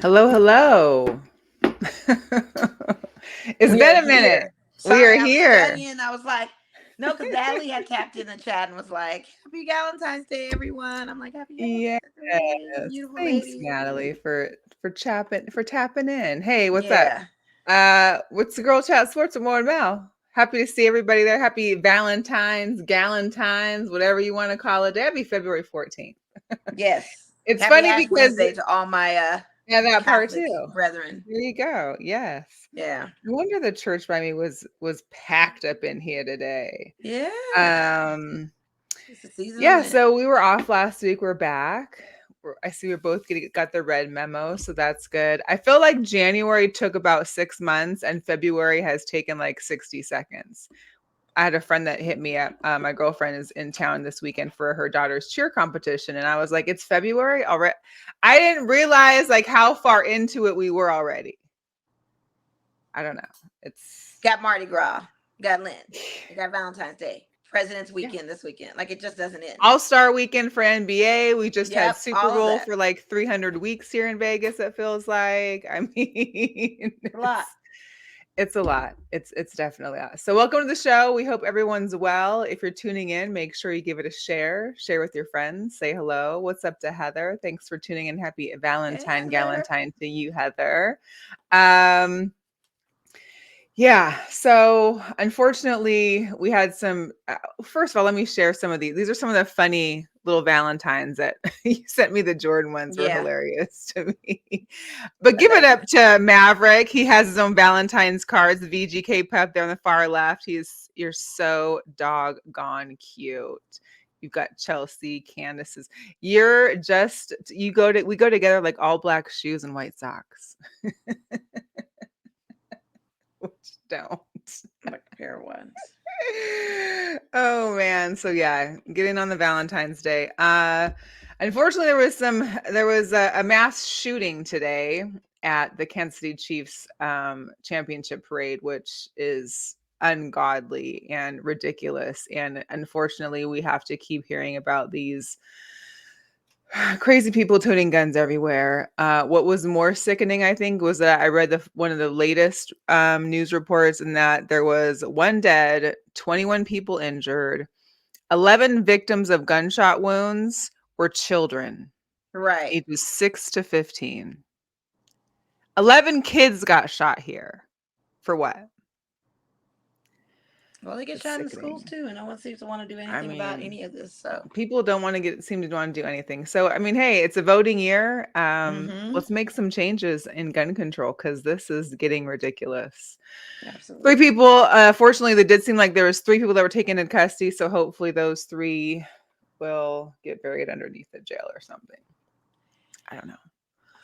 Hello, hello. It's We are been a minute. here. We are Sorry, I was here. studying. I was like, no, because Natalie had tapped in the chat and was like, Happy Valentine's Day, everyone. I'm like, Happy Yes. Valentine's Day, beautiful Thanks, lady. Natalie, for tapping in. Hey, what's up? Yeah. What's the girl chat sports with Mo Mel? Happy to see everybody there. Happy Valentine's, Galentines, whatever you want to call it. That'd be February 14th. Yes. It's Happy funny Ash because Wednesday to all my yeah, that part Catholic too. brethren. There you go. Yes. Yeah. No wonder the church by me was packed up in here today. Yeah. Um, It's the season of yeah, Lent. so we were off last week. We're back. I see we're both got the red memo, so that's good. I feel like January took about 6 months, and February has taken like 60 seconds. I had a friend that hit me up. My girlfriend is in town this weekend for her daughter's cheer competition, and I was like, "It's February already." I didn't realize like how far into it we were already. I don't know. It's Got Mardi Gras. Got Lent. We got Valentine's Day. President's yeah. Weekend this weekend. Like it just doesn't end. All-Star weekend for NBA. We just had Yep. Super All of Bowl that. for like 300 weeks here in Vegas, it feels like. I mean, A lot. it's a lot. It's definitely a lot. So welcome to the show. We hope everyone's well. If you're tuning in, make sure you give it a share. Share with your friends. Say hello. What's up to Heather? Thanks for tuning in. Happy Hey, Valentine, Heather. Galentine to you, Heather. Um, yeah. So unfortunately, we had some. First of all, let me share some of these. These are some of the funny little Valentines that you sent me. The Jordan ones were Yeah. hilarious to me. But I give it bet you. up to Maverick. He has his own Valentine's cards. The VGK pup there on the far left. You're so doggone cute. You've got Chelsea, Candace's. You're just we go together like all black shoes and white socks. Which don't. Like a pair of ones. Oh man, so yeah, getting on the Valentine's Day. Unfortunately there was a mass shooting today at the Kansas City Chiefs championship parade, which is ungodly and ridiculous, and unfortunately we have to keep hearing about these crazy people toting guns everywhere. What was more sickening, I think, was that I read one of the latest news reports, and that there was one dead, 21 people injured, 11 victims of gunshot wounds were children, Right. ages 6 to 15. 11 kids got shot here. For what? Well, they get It's shot in schools sickening. too, and no one seems to want to do I anything about mean, any of this. So, people don't want to seem to want to do anything. So I mean, hey, it's a voting year. mm-hmm. Let's make some changes in gun control because this is getting ridiculous. Three Absolutely. people, fortunately, they did seem like there was three people that were taken in custody. So hopefully those three will get buried underneath the jail or something. I don't know.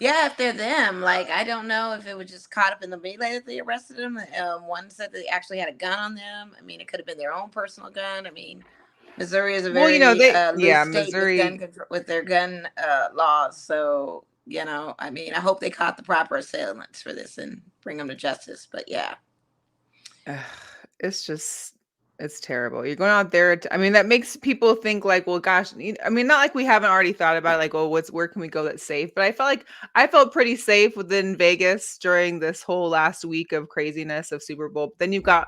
Yeah, if they're them, like I don't know if it was just caught up in the melee that they arrested them. One said they actually had a gun on them. I mean, it could have been their own personal gun. I mean, Missouri is a Well, very loose yeah, state with gun Missouri. control, with their gun laws. So I mean, I hope they caught the proper assailants for this and bring them to justice. But yeah, Ugh, it's just it's terrible. You're going out there I mean, that makes people think like, well, gosh, I mean, not like we haven't already thought about like, oh, where can we go that's safe? But I felt pretty safe within Vegas during this whole last week of craziness of Super Bowl. But then you've got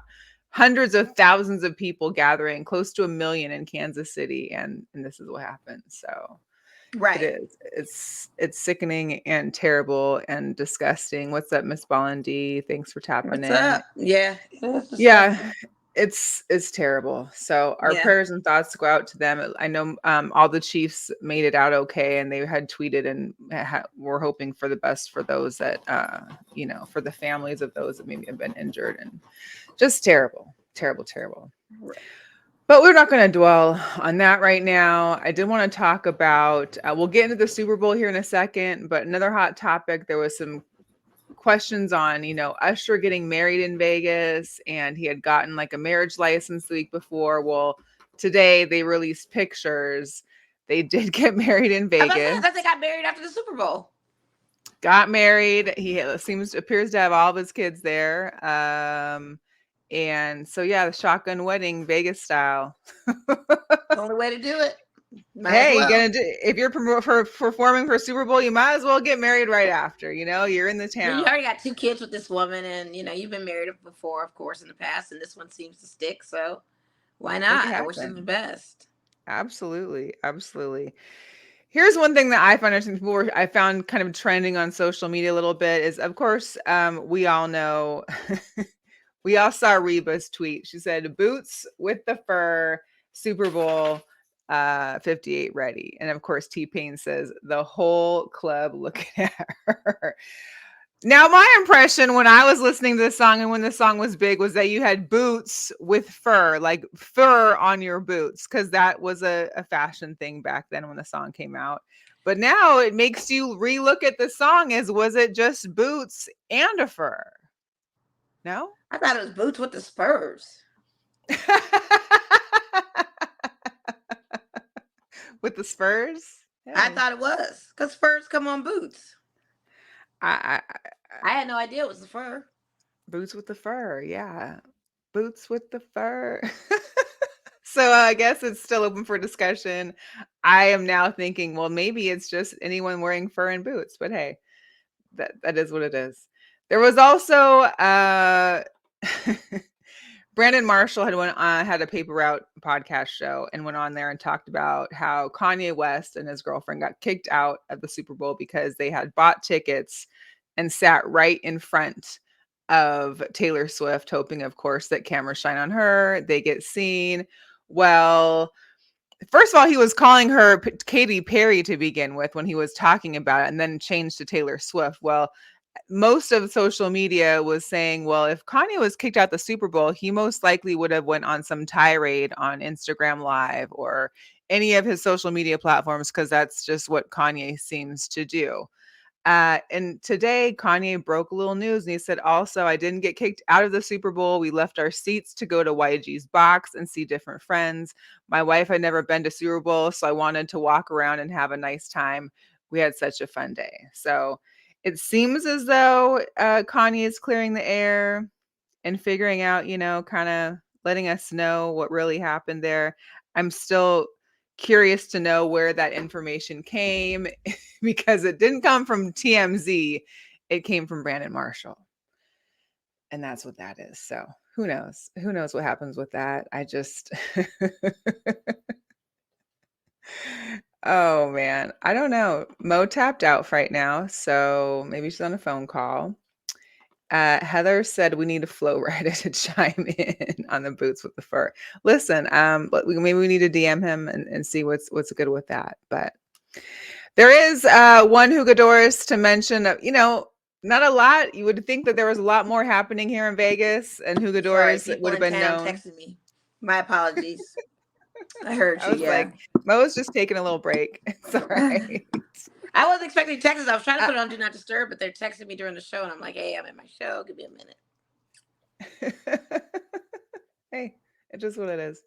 hundreds of thousands of people gathering, close to 1 million in Kansas City, and this is what happened. So it right. is. It's sickening and terrible and disgusting. What's up, Miss Bollandy? Thanks for tapping What's in. up? Yeah, it's Yeah, disgusting. it's terrible. So our Yeah. prayers and thoughts go out to them. I know all the Chiefs made it out okay, and they had tweeted and were hoping for the best for those that for the families of those that maybe have been injured, and just terrible, terrible, terrible. But we're not going to dwell on that right now. I did want to talk about. We'll get into the Super Bowl here in a second, but another hot topic. There was some questions on, Usher getting married in Vegas, and he had gotten like a marriage license the week before. Well, today they released pictures. They did get married in I was about to say, I Vegas. thought they got married after the Super Bowl. Got married. He appears to have all of his kids there. And so yeah, the shotgun wedding, Vegas style. The only way to do it. Might as Hey, you well. gonna do, if you're performing for Super Bowl, you might as well get married right after. You're in the I mean, you town. already got two kids with this woman, and you've been married before, of course, in the past, and this one seems to stick. So why Make it not? I wish them the happen. best. Absolutely, absolutely. Here's one thing that I find interesting. I found kind of trending on social media a little bit is, of course, we all know, we all saw Reba's tweet. She said, "Boots with the fur, Super Bowl 58 ready." And of course, T-Pain says, "The whole club looking at her." Now, my impression when I was listening to the song and when the song was big was that you had boots with fur, like fur on your boots, because that was a fashion thing back then when the song came out. But now it makes you relook at the song as, was it just boots and a fur? No? I thought it was boots with the spurs. With the spurs? I Hey. thought it was because spurs come on boots. I I had no idea it was the fur. boots with the fur, yeah. Boots with the fur. So I guess it's still open for discussion. I am now thinking, well, maybe it's just anyone wearing fur and boots, but hey, that is what it is. There was also Brandon Marshall had a Paper Route podcast show and went on there and talked about how Kanye West and his girlfriend got kicked out of the Super Bowl because they had bought tickets and sat right in front of Taylor Swift, hoping, of course, that cameras shine on her, they get seen. Well, first of all, he was calling her Katy Perry to begin with when he was talking about it, and then changed to Taylor Swift. Well, most of social media was saying, well, if Kanye was kicked out the Super Bowl, he most likely would have went on some tirade on Instagram Live or any of his social media platforms, because that's just what Kanye seems to do. And today, Kanye broke a little news and he said, also, I didn't get kicked out of the Super Bowl. We left our seats to go to YG's box and see different friends. My wife had never been to Super Bowl, so I wanted to walk around and have a nice time. We had such a fun day. So it seems as though Kanye is clearing the air and figuring out, kind of letting us know what really happened there. I'm still curious to know where that information came because it didn't come from TMZ. It came from Brandon Marshall. And that's what that is. So who knows? Who knows what happens with that? I just, oh man, I don't know. Mo tapped out right now. So maybe she's on a phone call. Heather said we need a flow rider to chime in on the boots with the fur. Listen, maybe we need to DM him and see what's good with that. But there is one Hugadorus to mention. Not a lot. You would think that there was a lot more happening here in Vegas, and Sorry, Hugadorus people would have in been town known. texted me. My apologies. I heard I you. was Yeah. like, Mo's just taking a little break. It's all right. I wasn't expecting texts. I was trying to Uh, put it on Do Not Disturb, but they're texting me during the show, and I'm like, hey, I'm in my show. Give me a minute. hey, it's just what it is.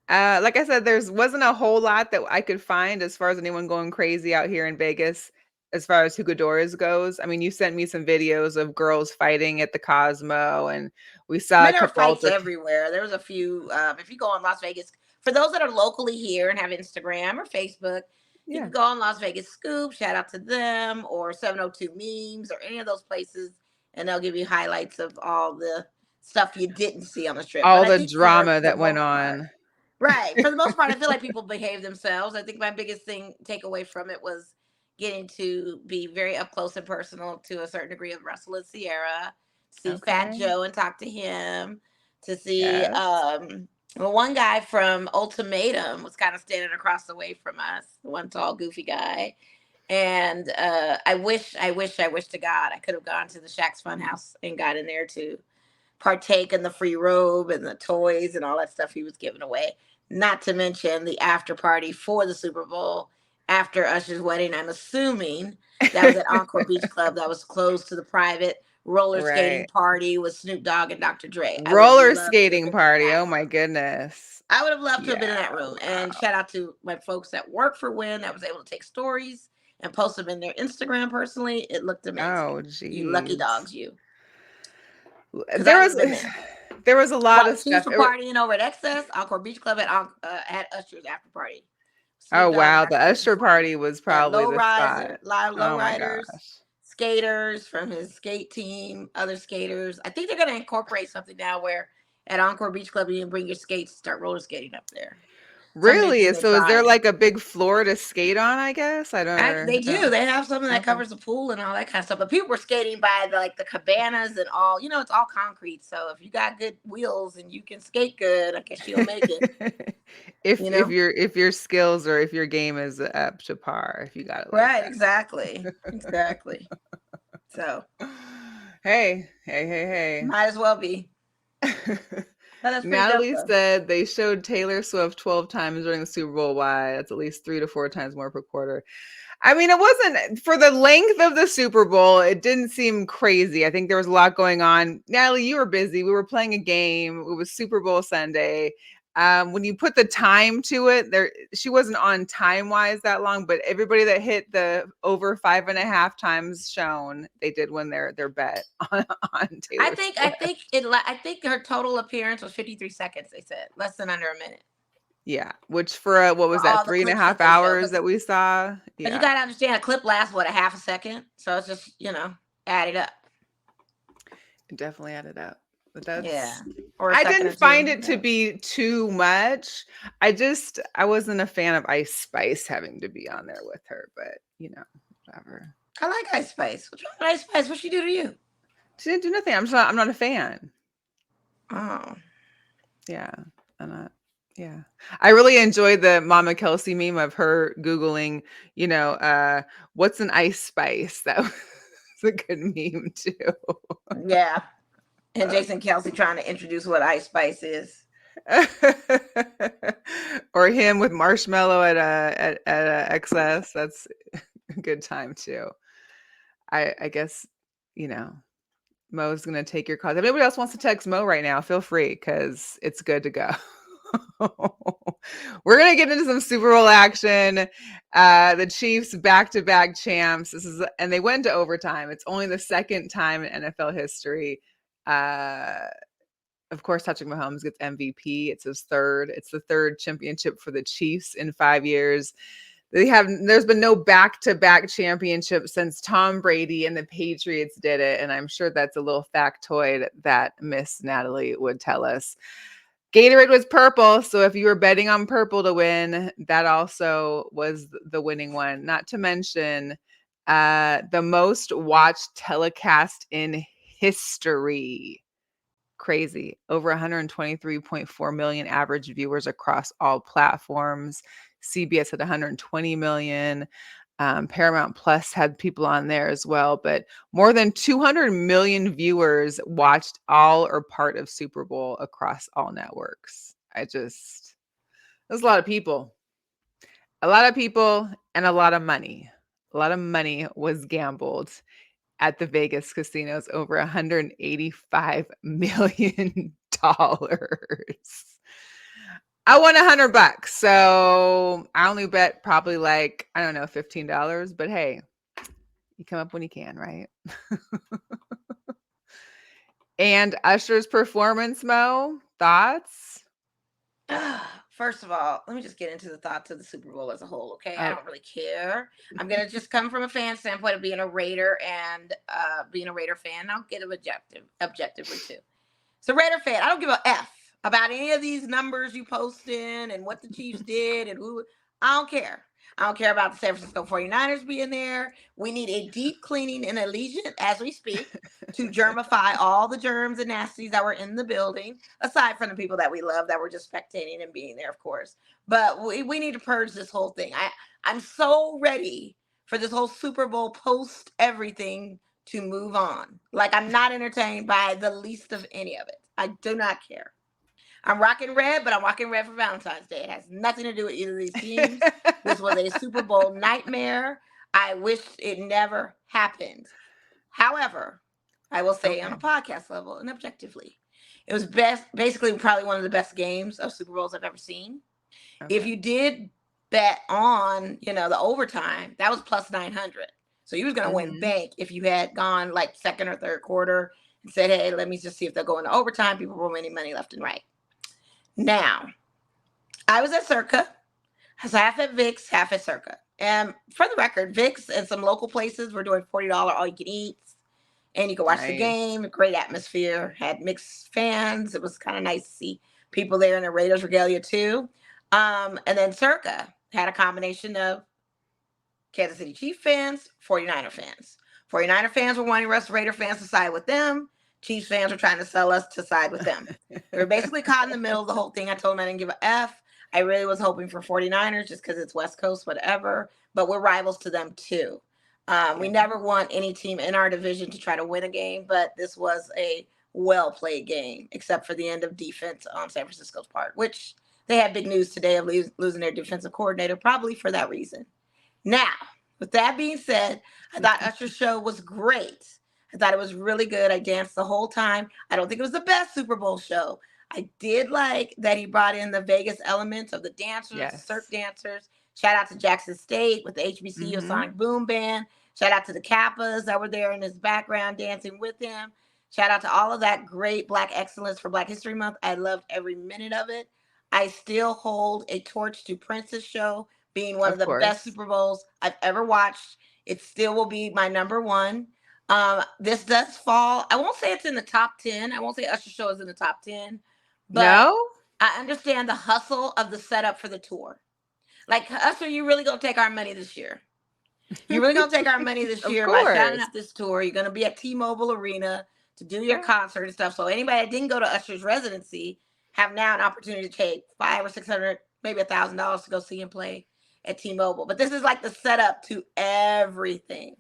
Like I said, wasn't a whole lot that I could find as far as anyone going crazy out here in Vegas, as far as Hugadores goes. I mean, you sent me some videos of girls fighting at the Cosmo, and we I saw mean, a there were couple fights alter. everywhere. There was a few. If you go on Las Vegas, for those that are locally here and have Instagram or Facebook, you Yeah. can go on Las Vegas Scoop. Shout out to them, or 702 Memes, or any of those places, and they'll give you highlights of all the stuff you didn't see on the strip. But All I the think for drama the that went most part, on. right, for the most part, I feel like people behave themselves. I think my biggest thing takeaway from it was getting to be very up close and personal to a certain degree of Russell and Sierra, see Fat Okay. Joe and talk to him, to see Yes. well, one guy from Ultimatum was kind of standing across the way from us, one tall, goofy guy. And I wish to God I could have gone to the Shaq's Funhouse and got in there to partake in the free robe and the toys and all that stuff he was giving away. Not to mention the after party for the Super Bowl after Usher's wedding. I'm assuming that was at Encore Beach Club that was closed to the private roller skating Right. party with Snoop Dogg and Dr. Dre. I would have Roller loved to have skating been in party. that Oh my room. goodness. I would have loved to have been in Yeah. that room. And Wow. shout out to my folks that work for Win that was able to take stories and post them in their Instagram personally. It looked Oh amazing. You lucky geez. dogs, you. Because I There would was have been there. there was a lot While of the Chiefs stuff. were partying over at Excess, Encore Beach Club at Usher's after party Oh Snoop Dogg wow, got the some Usher performers. party was Yeah, probably low the spot. riser, live low Oh my riders, gosh. skaters from his skate team, other skaters. I think they're gonna incorporate something now where at Encore Beach Club you can bring your skates, start roller skating up there. Some new thing Really? they're So is there trying. like a big floor to skate on, I guess? They I do. They have something that okay. covers the pool and all that kind of stuff. But people were skating by the cabanas and all. You know, it's all concrete. So if you got good wheels and you can skate good, I guess you'll make it. You If know. your skills or if your game is up to par, if you got it like Right. Exactly. Exactly. So that. Hey. might as well be. But that's pretty dope Natalie though. said they showed Taylor Swift 12 times during the Super Bowl. Why? That's at least 3 to 4 times more per quarter. I mean, it wasn't for the length of the Super Bowl. It didn't seem crazy. I think there was a lot going on. Natalie, you were busy. We were playing a game. It was Super Bowl Sunday. When you put the time to it, there she wasn't on time wise that long, but everybody that hit the over 5.5 times shown, they did win their bet on I Taylor think I Swift. think it. I think her total appearance was 53 seconds. They said less than under a minute Yeah, which for what for was that all the three and a clips that half they show. hours that we saw? Because you Yeah, got to understand, a clip lasts what, a half a second. So it's just add it up. it definitely added up. But Yeah, that's or a I second didn't or two. find it to Yeah. be too much. I wasn't a fan of Ice Spice having to be on there with her, but whatever. I like Ice Spice. What's wrong with Ice Spice? What she do to you? She didn't do nothing. I'm not a fan. Oh, Yeah. I'm not. Yeah. I really enjoyed the Mama Kelsey meme of her Googling, what's an ice spice? That was a good meme too. yeah. And Jason Kelsey trying to introduce what Ice Spice is. Or him with marshmallow at XS. That's a good time too. I guess you know Mo's gonna take your calls. If anybody else wants to text Mo right now, feel free because it's good to go. We're gonna get into some Super Bowl action. The Chiefs back-to-back champs. And they went into overtime. It's only the second time in NFL history. Of course, Patrick Mahomes gets MVP. It's his third. It's the third championship for the Chiefs in 5 years. There's been no back-to-back championship since Tom Brady and the Patriots did it. And I'm sure that's a little factoid that Miss Natalie would tell us. Gatorade was purple, so if you were betting on purple to win, that also was the winning one. Not to mention the most watched telecast in history. Crazy. Over 123.4 million average viewers across all platforms. CBS had 120 million. Paramount Plus had people on there as well, but more than 200 million viewers watched all or part of Super Bowl across all networks. There's a lot of people. A lot of people and a lot of money. A lot of money was gambled at the Vegas casinos, over $185 million. I won $100. So I only bet probably like, I don't know, $15, but hey, you come up when you can, right? And Usher's performance, Mo, thoughts? First of all, let me just get into the thoughts of the Super Bowl as a whole. Okay, I Oh, don't really care. I'm gonna just come from a fan standpoint of being a Raider and being a Raider fan. I'll get objectively too. So Raider fan, I don't give a f about any of these numbers you posting and what the Chiefs did and who. I don't care. I don't care about the San Francisco 49ers being there. We need a deep cleaning in Allegiant as we speak to germify all the germs and nasties that were in the building, aside from the people that we love that were just spectating and being there, of course. But we need to purge this whole thing. I'm so ready for this whole Super Bowl post everything to move on. Like, I'm not entertained by the least of any of it. I do not care. I'm rocking red, but I'm rocking red for Valentine's Day. It has nothing to do with either of these teams. This was a Super Bowl nightmare. I wish it never happened. However, I will say on okay. a podcast level and objectively, it was basically probably one of the best games of Super Bowls I've ever seen. If Okay. you did bet on, the overtime, that was plus 900. So you was going to win Mm-hmm. bank if you had gone like second or third quarter and said, hey, let me just see if they'll go into overtime. People were winning money left and right. Now, I was at Circa. So half at Vic's, half at Circa. And for the record, Vic's and some local places were doing $40 all you can eat. And you could watch the Nice. game. Great atmosphere. Had mixed fans. It was kind of nice to see people there in the Raiders regalia too. And then Circa had a combination of Kansas City Chief fans, 49er fans. 49er fans were wanting us Raider fans to side with them. Chiefs fans were trying to sell us to side with them. We were basically caught in the middle of the whole thing. I told them I didn't give a F. I really was hoping for 49ers just because it's West Coast, whatever. But we're rivals to them too. We Yeah. never want any team in our division to try to win a game, but this was a well played game, except for the end of defense on San Francisco's part, which they had big news today of losing their defensive coordinator, probably for that reason. Now, with that being said, I thought Usher's show was great. I thought it was really good. I danced the whole time. I don't think it was the best Super Bowl show. I did like that he brought in the Vegas elements of the dancers, the surf Yes. dancers. Shout out to Jackson State with the HBCU Mm-hmm. Sonic Boom Band. Shout out to the Kappas that were there in his background dancing with him. Shout out to all of that great Black excellence for Black History Month. I loved every minute of it. I still hold a torch to Prince's show being one of Of the best course. Super Bowls I've ever watched. It still will be my number one. This does fall. I won't say it's in the top 10. I won't say Usher show is in the top 10, but No? I understand the hustle of the setup for the tour. Like, Usher, you really gonna take our money this year. You're really gonna take our money this Of year by shouting course. out this tour. You're gonna be at T-Mobile Arena to do your Yeah. concert and stuff. So anybody that didn't go to Usher's residency have now an opportunity to take 500 or 600, maybe $1,000 to go see him play at T-Mobile. But this is like the setup to everything.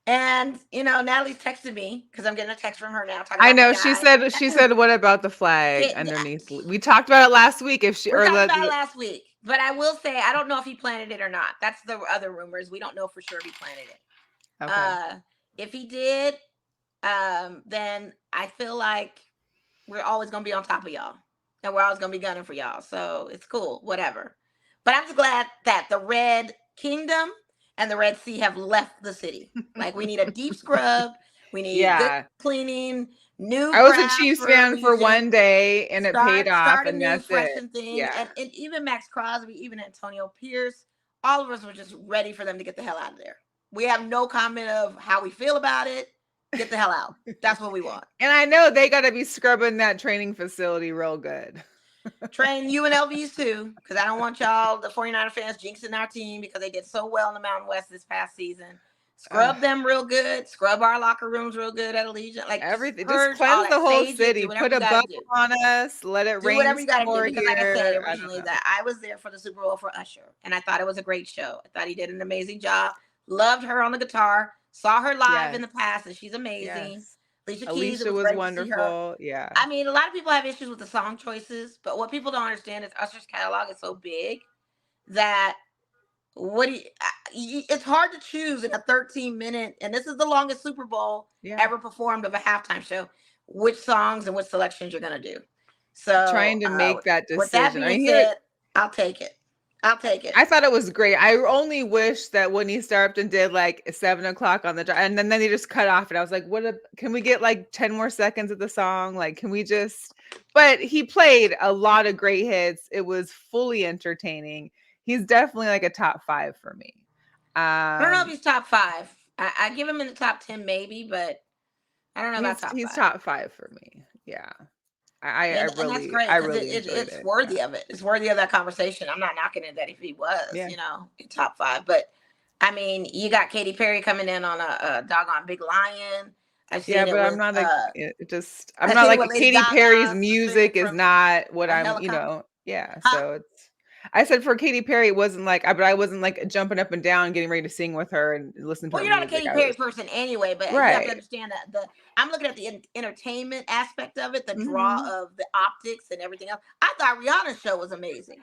And Natalie's texted me because I'm getting a text from her now talking I about the know. guy. She said, what about the flag underneath? We talked about it last week. If she We or talked about it last week, but I will say I don't know if he planted it or not. That's the other rumors. We don't know for sure if he planted it. okay. If he did, then I feel like we're always gonna be on top of y'all, and we're always gonna be gunning for y'all. So it's cool, whatever. But I'm just glad that the Red Kingdom and the Red Sea have left the city. Like, we need a deep scrub. We need good Yeah. cleaning, new I was a grass Chiefs for a fan for region. one day and it paid off Start a and new that's it. freshen thing. Yeah. And even Max Crosby, even Antonio Pierce, all of us were just ready for them to get the hell out of there. We have no comment of how we feel about it. Get the hell out. That's what we want. And I know they got to be scrubbing that training facility real good. Train UNLVs too, because I don't want y'all, the 49er fans, jinxing our team because they did so well in the Mountain West this past season. Scrub them real good. Scrub our locker rooms real good at Allegiant. Like, just Everything, just purge all cleanse the that, whole sage it, do city, whatever put you a got to bubble do. on us, let it Do rain whatever you got some to do, more because like I said here. I don't originally, know. that I was there for the Super Bowl for Usher, and I thought it was a great show. I thought he did an amazing job. Loved her on the guitar. Saw her live in Yes. the past, and she's amazing. Yes. Alicia Keys, it Alicia was was great to see her. wonderful. Yeah. I mean, a lot of people have issues with the song choices, but what people don't understand is Usher's catalog is so big that it's hard to choose in a 13-minute, and this is the longest Super Bowl Yeah. ever performed of a halftime show, which songs and which selections you're going to do. So, Trying to make that with that decision. I being mean, here, said, I'll take it. I'll take it. I thought it was great. I only wish that Whitney Starpton did like 7 o'clock on the drive, and then they just cut off. And I was like, can we get like 10 more seconds of the song? Like, can we just? But he played a lot of great hits. It was fully entertaining. He's definitely like a top 5 for me. I don't know if he's top 5. I give him in the top 10 maybe, but I don't know about top he's 5. top 5 for me. Yeah. I And that's great I because really enjoyed it's it. worthy Yeah. of it. It's worthy of that conversation. I'm not knocking it that if he was, Yeah. in top 5. But I mean, you got Katy Perry coming in on a doggone Big Lion. I've Yeah, seen it but I'm with not like I'm I've not seen it like with Lady Katy Perry's Gaga suspended music is from not what a I'm, helicopter. yeah. Huh? So I said for Katy Perry, it wasn't like, but I wasn't like jumping up and down, getting ready to sing with her and listen to Well, her you're not a music. Katy I Perry was person anyway, but you have to right. understand that I'm looking at the entertainment aspect of it, the draw Hmm. of the optics and everything else. I thought Rihanna's show was amazing.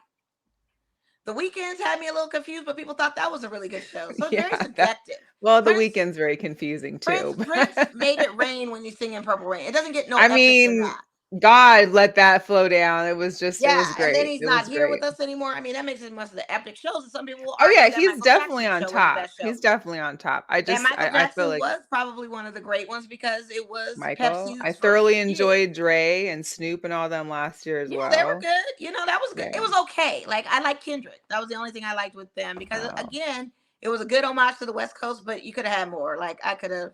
The Weekends had me a little confused, but people thought that was a really good show. So it's very Yeah. subjective. Well, the Prince weekend's very confusing Prince too. Prince made it rain when you sing in Purple Rain. It doesn't get no I epic than mean, that. God let that flow down. It Yeah, was and then great. he's It not was here with great. us anymore. I mean, that makes it one of the epic shows, and some people will Oh argue yeah, that he's Michael definitely Jackson's on show was the top. best show. He's definitely on top. And Michael I feel Jackson like was probably one of the great ones because it was Michael. I Pepsi's thoroughly first gig. enjoyed Dre and Snoop and all them last year as Yeah, they were well. good. That was good. It Yeah. was okay. Like I like Kendrick. That was the only thing I liked with them because Oh. again, it was a good homage to the West Coast, but you could have had more. Like I could have,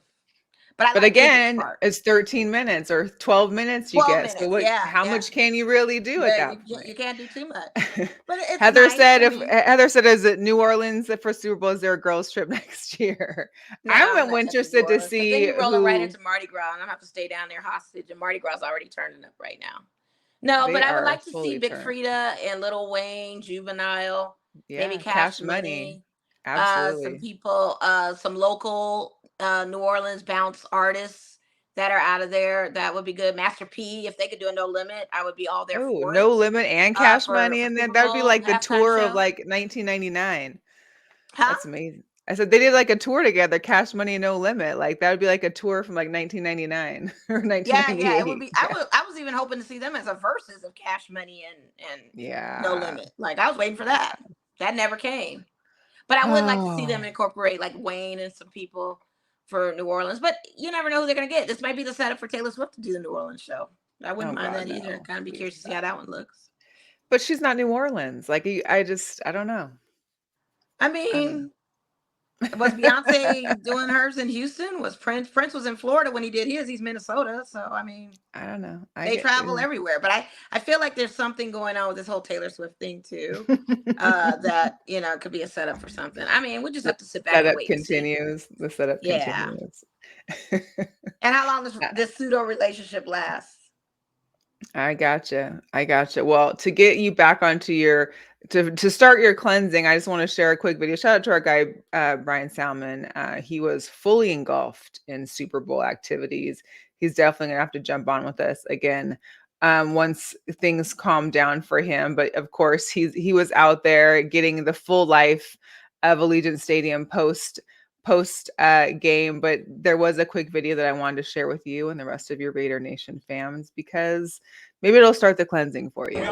but I But like Kendrick's again, part. it's 13 minutes or 12 minutes you 12 get. So minutes. Yeah, how yeah. much can you really do at But that you point? can't do too much. But it's Heather nice. said I if mean, Heather said is it New Orleans that for Super Bowl is there a girls trip next year? no, I'm I'm not touching New interested to Orleans because then see you're rolling right who into Mardi Gras, and I'm gonna have to stay down there hostage. And Mardi Gras is already turning up right now. No, they but I would are like to see fully Big turned. Frida and Lil Wayne, Juvenile, maybe Yeah, Cash Cash Money. Money, some Absolutely. people, some local New Orleans bounce artists that are out of there. That would be good. Master P, if they could do a No Limit, I would be all there Oh, for No it. Limit and Cash For Money, and then Super that would be Bowl like the halftime tour of show, like 1999. huh? That's amazing. I said they did like a tour together, Cash Money and No Limit. Like that would be like a tour from like 1999 or Yeah, yeah, it would 1998. be. Yeah. I was even hoping to see them as a versus of Cash Money and No Yeah. Limit. Like I was waiting for that. That never came. But I would like to see them Oh, incorporate like Wayne and some people for New Orleans. But you never know who they're gonna get. This might be the setup for Taylor Swift to do the New Orleans show. I wouldn't oh mind God, that either. no. Kind of be Please curious to see how stop. that one looks. But she's not New Orleans. Like I don't know. I I don't mean, was know. Beyonce doing hers in Houston? Was Prince? Prince was in Florida when he did his. He's Minnesota, so I mean, I don't know. I they get travel everywhere. But I feel like there's something going on with this whole Taylor Swift thing too. That could be a setup for something. I mean, we just the have to sit back and setup wait and see. continues. The setup Yeah. continues. And how long does this pseudo relationship last? I gotcha. I gotcha. Well, to get you back onto your to start your cleansing, I just want to share a quick video. Shout out to our guy Brian Salmon. He was fully engulfed in Super Bowl activities. He's definitely gonna have to jump on with us again once things calm down for him. But of course, he was out there getting the full life of Allegiant Stadium post game. But there was a quick video that I wanted to share with you and the rest of your Raider Nation fams because maybe it'll start the cleansing for you.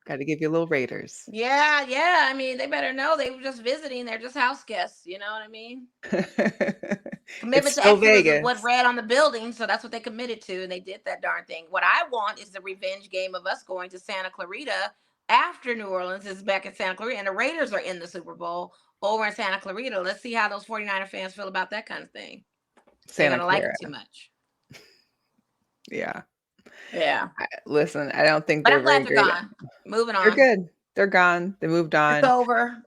Got to give you a little Raiders. Yeah, yeah. I mean, they better know they were just visiting. They're just house guests. You know what I mean? It's Commitment to still excellence is what Vegas. read on the building, so that's what they committed to, and they did that darn thing. What I want is the revenge game of us going to Santa Clarita after New Orleans is back in Santa Clarita, and the Raiders are in the Super Bowl over in Santa Clarita. Let's see how those 49er fans feel about that kind of thing. They're Santa gonna like Clara. it too much. Yeah. Yeah. Listen, I don't think But they're I'm glad very they're great. gone. Moving They're on. good. They're gone. They moved It's on. over.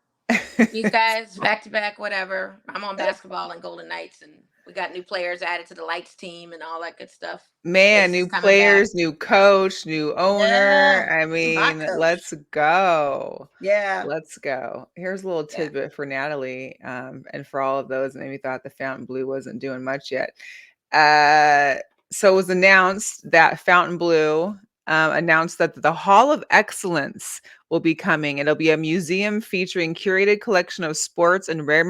These guys back to back, whatever. I'm on basketball and Golden Knights, and we got new players added to the Lights team and all that good stuff. Man, Ace is new coming back. players, new coach, new owner. Yeah, I hot mean, coach. let's go. Yeah, Let's go. Here's a little yeah. tidbit for Natalie, and for all of those that maybe thought the Fountain Blue wasn't doing much yet. Uh, so it was announced that Fountain Blue announced that the Hall of Excellence will be coming. It'll be a museum featuring curated collection of sports and rare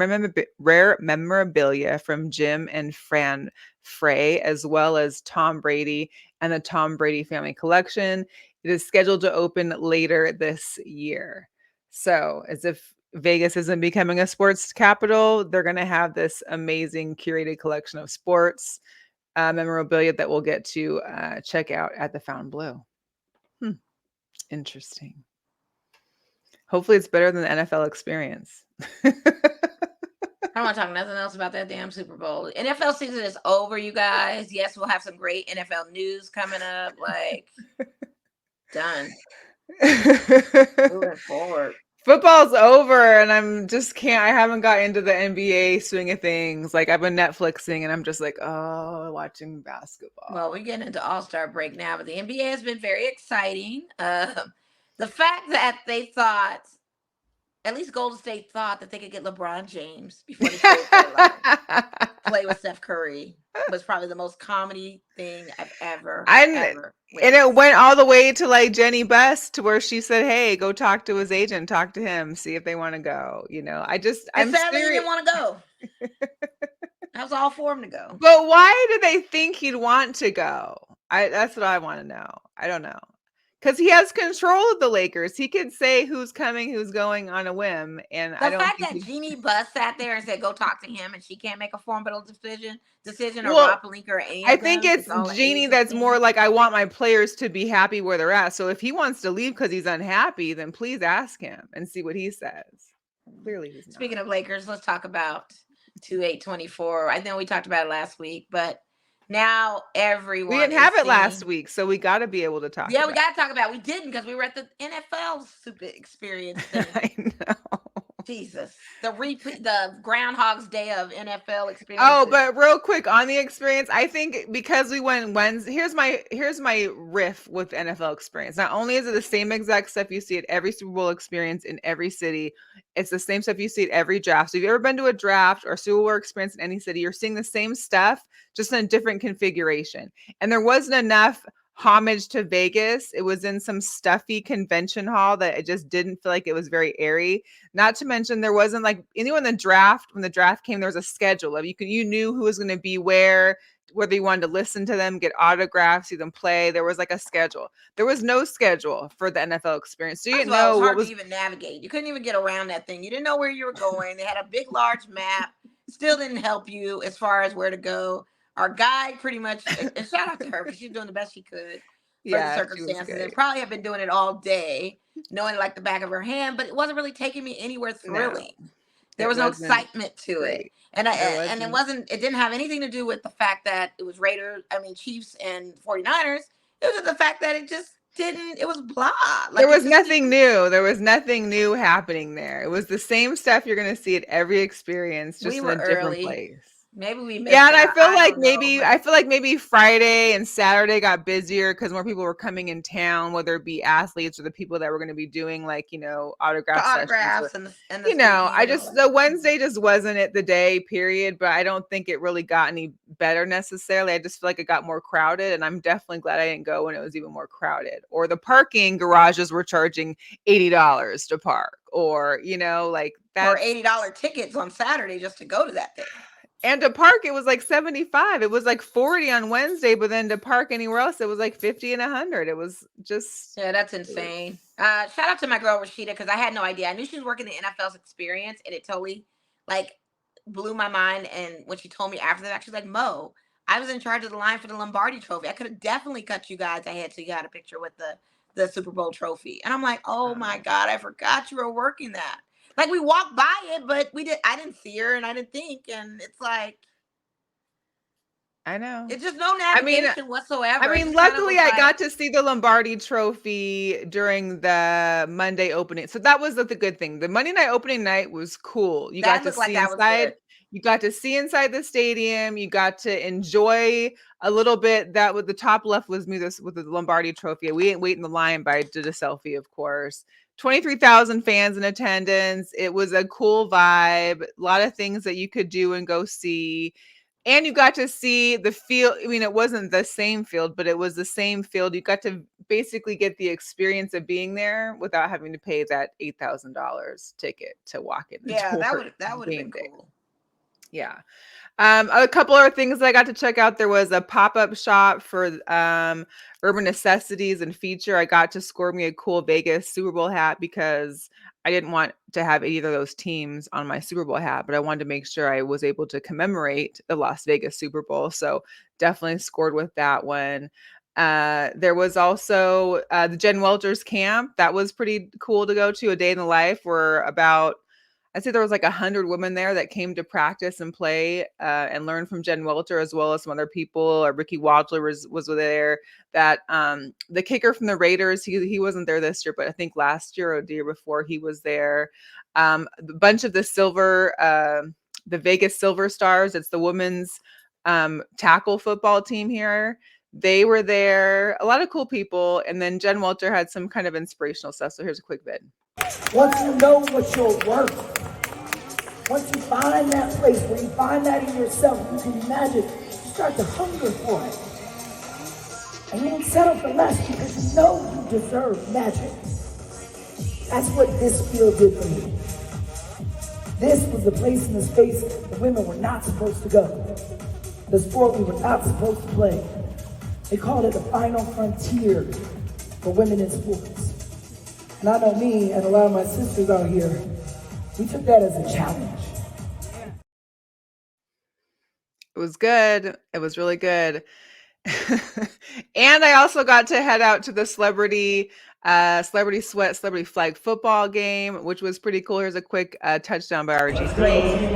memorabilia from Jim and Fran Frey, as well as Tom Brady and the Tom Brady family collection. It is scheduled to open later this year. So, as if Vegas isn't becoming a sports capital, they're going to have this amazing curated collection of sports memorabilia that we'll get to check out at the Fountain Blue. Interesting. Hopefully, it's better than the NFL experience. I don't want to talk nothing else about that damn Super Bowl. NFL season is over, you guys. Yes, we'll have some great NFL news coming up. Like, done. Moving forward. Football's over, and I haven't got into the NBA swing of things. Like I've been Netflixing, and I'm just like, oh, watching Well, we're basketball. getting into All-Star break now, but the NBA has been very exciting. The fact that they thought, at least Golden State thought that they could get LeBron James before the trade deadline, play with Steph Curry, was probably the most comedy thing I've I ever and it witnessed. went all the way to like Jenny Best to where she said, "Hey, go talk to his agent, talk to him, see if they want to go." And I'm sadly, he serious. didn't want to go. I was all for him to go. But why do they think he'd want to go? That's what I want to know. I don't know. Because he has control of the Lakers. He could say who's coming, who's going on a whim, and I The don't fact think that he. Jeannie Buss sat there and said, "Go talk to him," and she can't make a formal decision, or Well, Rob Pelinka or any I of think them. it's It's all an Jeannie agent that's more thing. like, I want my players to be happy where they're at. So if he wants to leave because he's unhappy, then please ask him and see what he says. Clearly, he's not. Speaking of Lakers, let's talk about 2/8/24. I know we talked about it last week, but now We everyone didn't is have it last singing. week, so we got to be able to talk Yeah, we about got to talk about it. We didn't because we were at the NFL Super Experience it. thing. I know. Jesus, the repeat, the Groundhog's Day of NFL Oh, experiences. but real quick on the experience, I think because we went Wednesday, here's my riff with the NFL experience. Not only is it the same exact stuff you see at every Super Bowl experience in every city, it's the same stuff you see at every draft. So if you've ever been to a draft or Super Bowl experience in any city, you're seeing the same stuff, just in a different configuration. And there wasn't enough homage to Vegas. It was in some stuffy convention hall that it just didn't feel like it was very airy. Not to mention there wasn't like anyone in the draft, when the draft came, there was a schedule of you knew who was going to be where, whether you wanted to listen to them, get autographs, see them play. There was like a schedule. There was no schedule for the NFL experience. So you First didn't of all, it know was what hard to was. even navigate. You couldn't even get around that thing. You didn't know where you were going. They had a big, large map. Still didn't help you as far as where to go. Our guide pretty much, and shout out to her because she's doing the best she could for the Yeah, she was circumstances, and great. probably have been doing it all day, knowing like the back of her hand, but it wasn't really taking me anywhere No, thrilling. There it was no wasn't excitement to it. great. And There it wasn't. wasn't, it didn't have anything to do with the fact that it was Chiefs and 49ers. It was just the fact that it just didn't, it was blah. There Like it was just nothing didn't. new. There was nothing new happening there. It was the same stuff you're going to see at every experience, We just in were a different early. place. Maybe we Yeah, missed and I out. feel I like don't know, maybe but Friday and Saturday got busier because more people were coming in town, whether it be athletes or the people that were going to be doing like, the autograph sessions or, autographs and the I speaking and all just, that. the Wednesday just wasn't it the day, period. But I don't think it really got any better necessarily. I just feel like it got more crowded, and I'm definitely glad I didn't go when it was even more crowded. Or the parking garages were charging $80 to park, or like Or that's. $80 tickets on Saturday just to go to that thing. And to park, it was like 75. It was like 40 on Wednesday, but then to park anywhere else, it was like 50 and 100. It was just. Yeah, that's It was, insane. Shout out to my girl Rashida because I had no idea. I knew she was working the NFL's experience, and it totally like blew my mind. And when she told me after that, she's like, "Mo, I was in charge of the line for the Lombardi Trophy. I could have definitely cut you guys ahead so you got a picture with the Super Bowl trophy." And I'm like, "Oh my god, I forgot you were working that." Like we walked by it, but we did. I didn't see her, and I didn't think. And it's like I know. it's just no I mean, navigation whatsoever. It just kind of luckily was I like, got to see the Lombardi Trophy during the Monday opening. So that was the good thing. The Monday night opening night was cool. You got that to looked like see that was inside. good. You got to see inside the stadium. You got to enjoy a little bit. That with the top left was me this with the Lombardi Trophy. We didn't wait in the line, but I did a selfie, of course. 23,000 fans in attendance. It was a cool vibe. A lot of things that you could do and go see. And you got to see the field. I mean, it wasn't the same field, but it was the same field. You got to basically get the experience of being there without having to pay that $8,000 ticket to walk in the Yeah, door that would have been game day. cool. Yeah. A couple other things that I got to check out. There was a pop-up shop for urban necessities and feature. I got to score me a cool Vegas Super Bowl hat because I didn't want to have either of those teams on my Super Bowl hat, but I wanted to make sure I was able to commemorate the Las Vegas Super Bowl. So definitely scored with that one. There was also the Jen Welter's camp. That was pretty cool to go to. A day in the life where I'd say there was like 100 women there that came to practice and play and learn from Jen Welter, as well as some other people. Ricky Wadler was there. That the kicker from the Raiders, he wasn't there this year, but I think last year or the year before he was there. A bunch of the Vegas Silver Stars. It's the women's tackle football team here. They were there. A lot of cool people. And then Jen Welter had some kind of inspirational stuff. So here's a quick vid. Once you know what you're worth, once you find that place where you find that in yourself, you can imagine, you start to hunger for it. And you won't settle for less because you know you deserve magic. That's what this field did for me. This was the place in the space that women were not supposed to go. The sport we were not supposed to play. They called it the final frontier for women in sports. And I know me and a lot of my sisters out here, we took that as a challenge. It was good. It was really good. And I also got to head out to the celebrity sweat, celebrity flag football game, which was pretty cool. Here's a quick touchdown by RG3.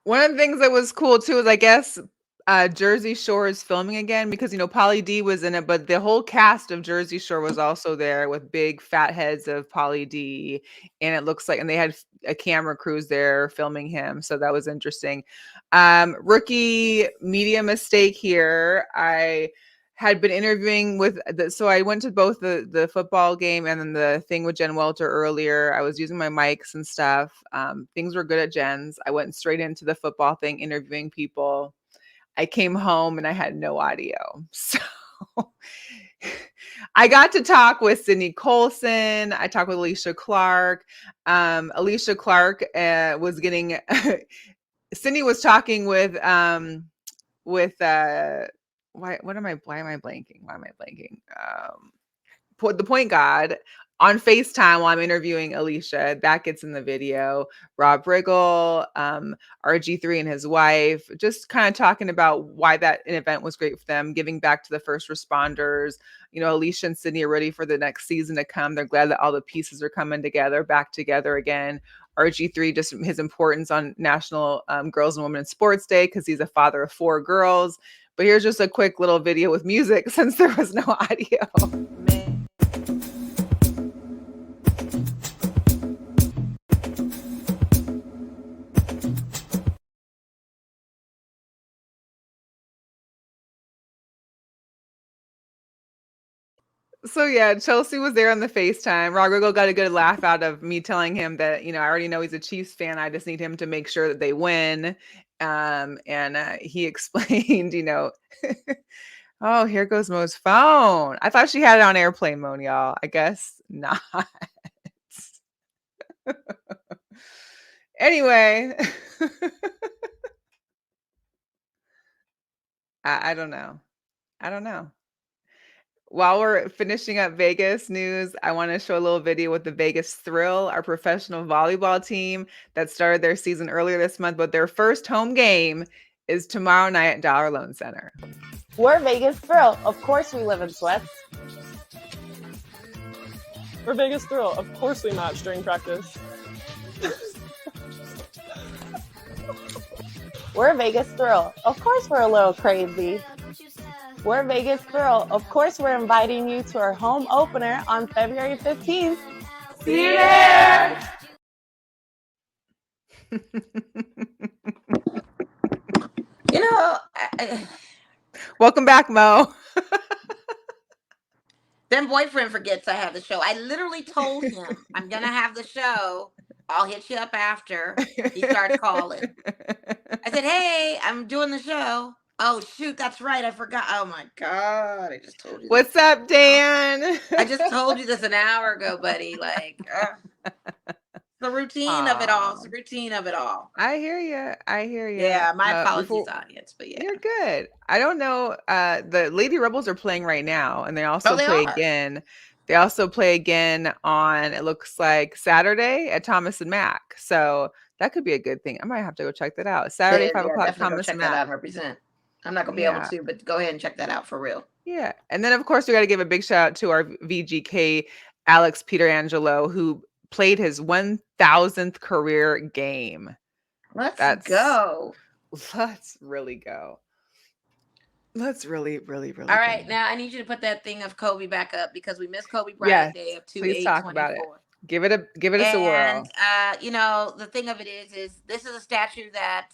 One of the things that was cool too is I guess Jersey Shore is filming again because Pauly D was in it, but the whole cast of Jersey Shore was also there with big fat heads of Pauly D, and it looks like, and they had a camera crews there filming him, so that was interesting. Rookie media mistake here. I had been interviewing so I went to both the football game and then the thing with Jen Welter earlier. I was using my mics and stuff. Things were good at Jen's. I went straight into the football thing, interviewing people. I came home and I had no audio. So I got to talk with Sydney Colson. I talked with Alicia Clark. Alicia Clark was getting, Sydney was talking with why am I blanking? The point guard on FaceTime while I'm interviewing Alicia. That gets in the video. Rob Riggle, RG3 and his wife, just kind of talking about why that event was great for them, giving back to the first responders. Alicia and Sydney are ready for the next season to come. They're glad that all the pieces are coming back together again. RG3, just his importance on National Girls and Women in Sports Day because he's a father of 4 girls. But here's just a quick little video with music since there was no audio. So yeah, Chelsea was there on the FaceTime. Rodrigo got a good laugh out of me telling him that, I already know he's a Chiefs fan. I just need him to make sure that they win. And he explained, oh, here goes Mo's phone. I thought she had it on airplane mode, y'all. I guess not. Anyway, I don't know. While we're finishing up Vegas news, I want to show a little video with the Vegas Thrill, our professional volleyball team that started their season earlier this month, but their first home game is tomorrow night at Dollar Loan Center. We're Vegas Thrill. Of course we live in sweats. We're Vegas Thrill. Of course we match during practice. We're Vegas Thrill. Of course we're a little crazy. We're Vegas Thrill. Of course we're inviting you to our home opener on February 15th. See you there! Welcome back, Mo. Then boyfriend forgets I have the show. I literally told him I'm gonna have the show. I'll hit you up after. He starts calling. I said, "Hey, I'm doing the show." Oh shoot, that's right. I forgot. Oh my God, I just told you. What's up, Dan? I just told you this an hour ago, buddy. The routine of it all. It's the routine of it all. I hear you. Yeah, my apologies, audience, but yeah. You're good. I don't know. The Lady Rebels are playing right now, and they also play again. They also play again on, it looks like, Saturday at Thomas and Mack. So that could be a good thing. I might have to go check that out. Saturday, 5 o'clock, Thomas and Mack. Check that out, represent. I'm not going to be able to, but go ahead and check that out for real. Yeah. And then, of course, we got to give a big shout out to our VGK, Alex Pietrangelo, who played his 1,000th career game. Let's go. Let's really go. Let's really all right, now I need you to put that thing of Kobe back up because we missed Kobe Bryant Day of 2/8/24. Please talk about it. Give it us a whirl. And the thing of it is this is a statue that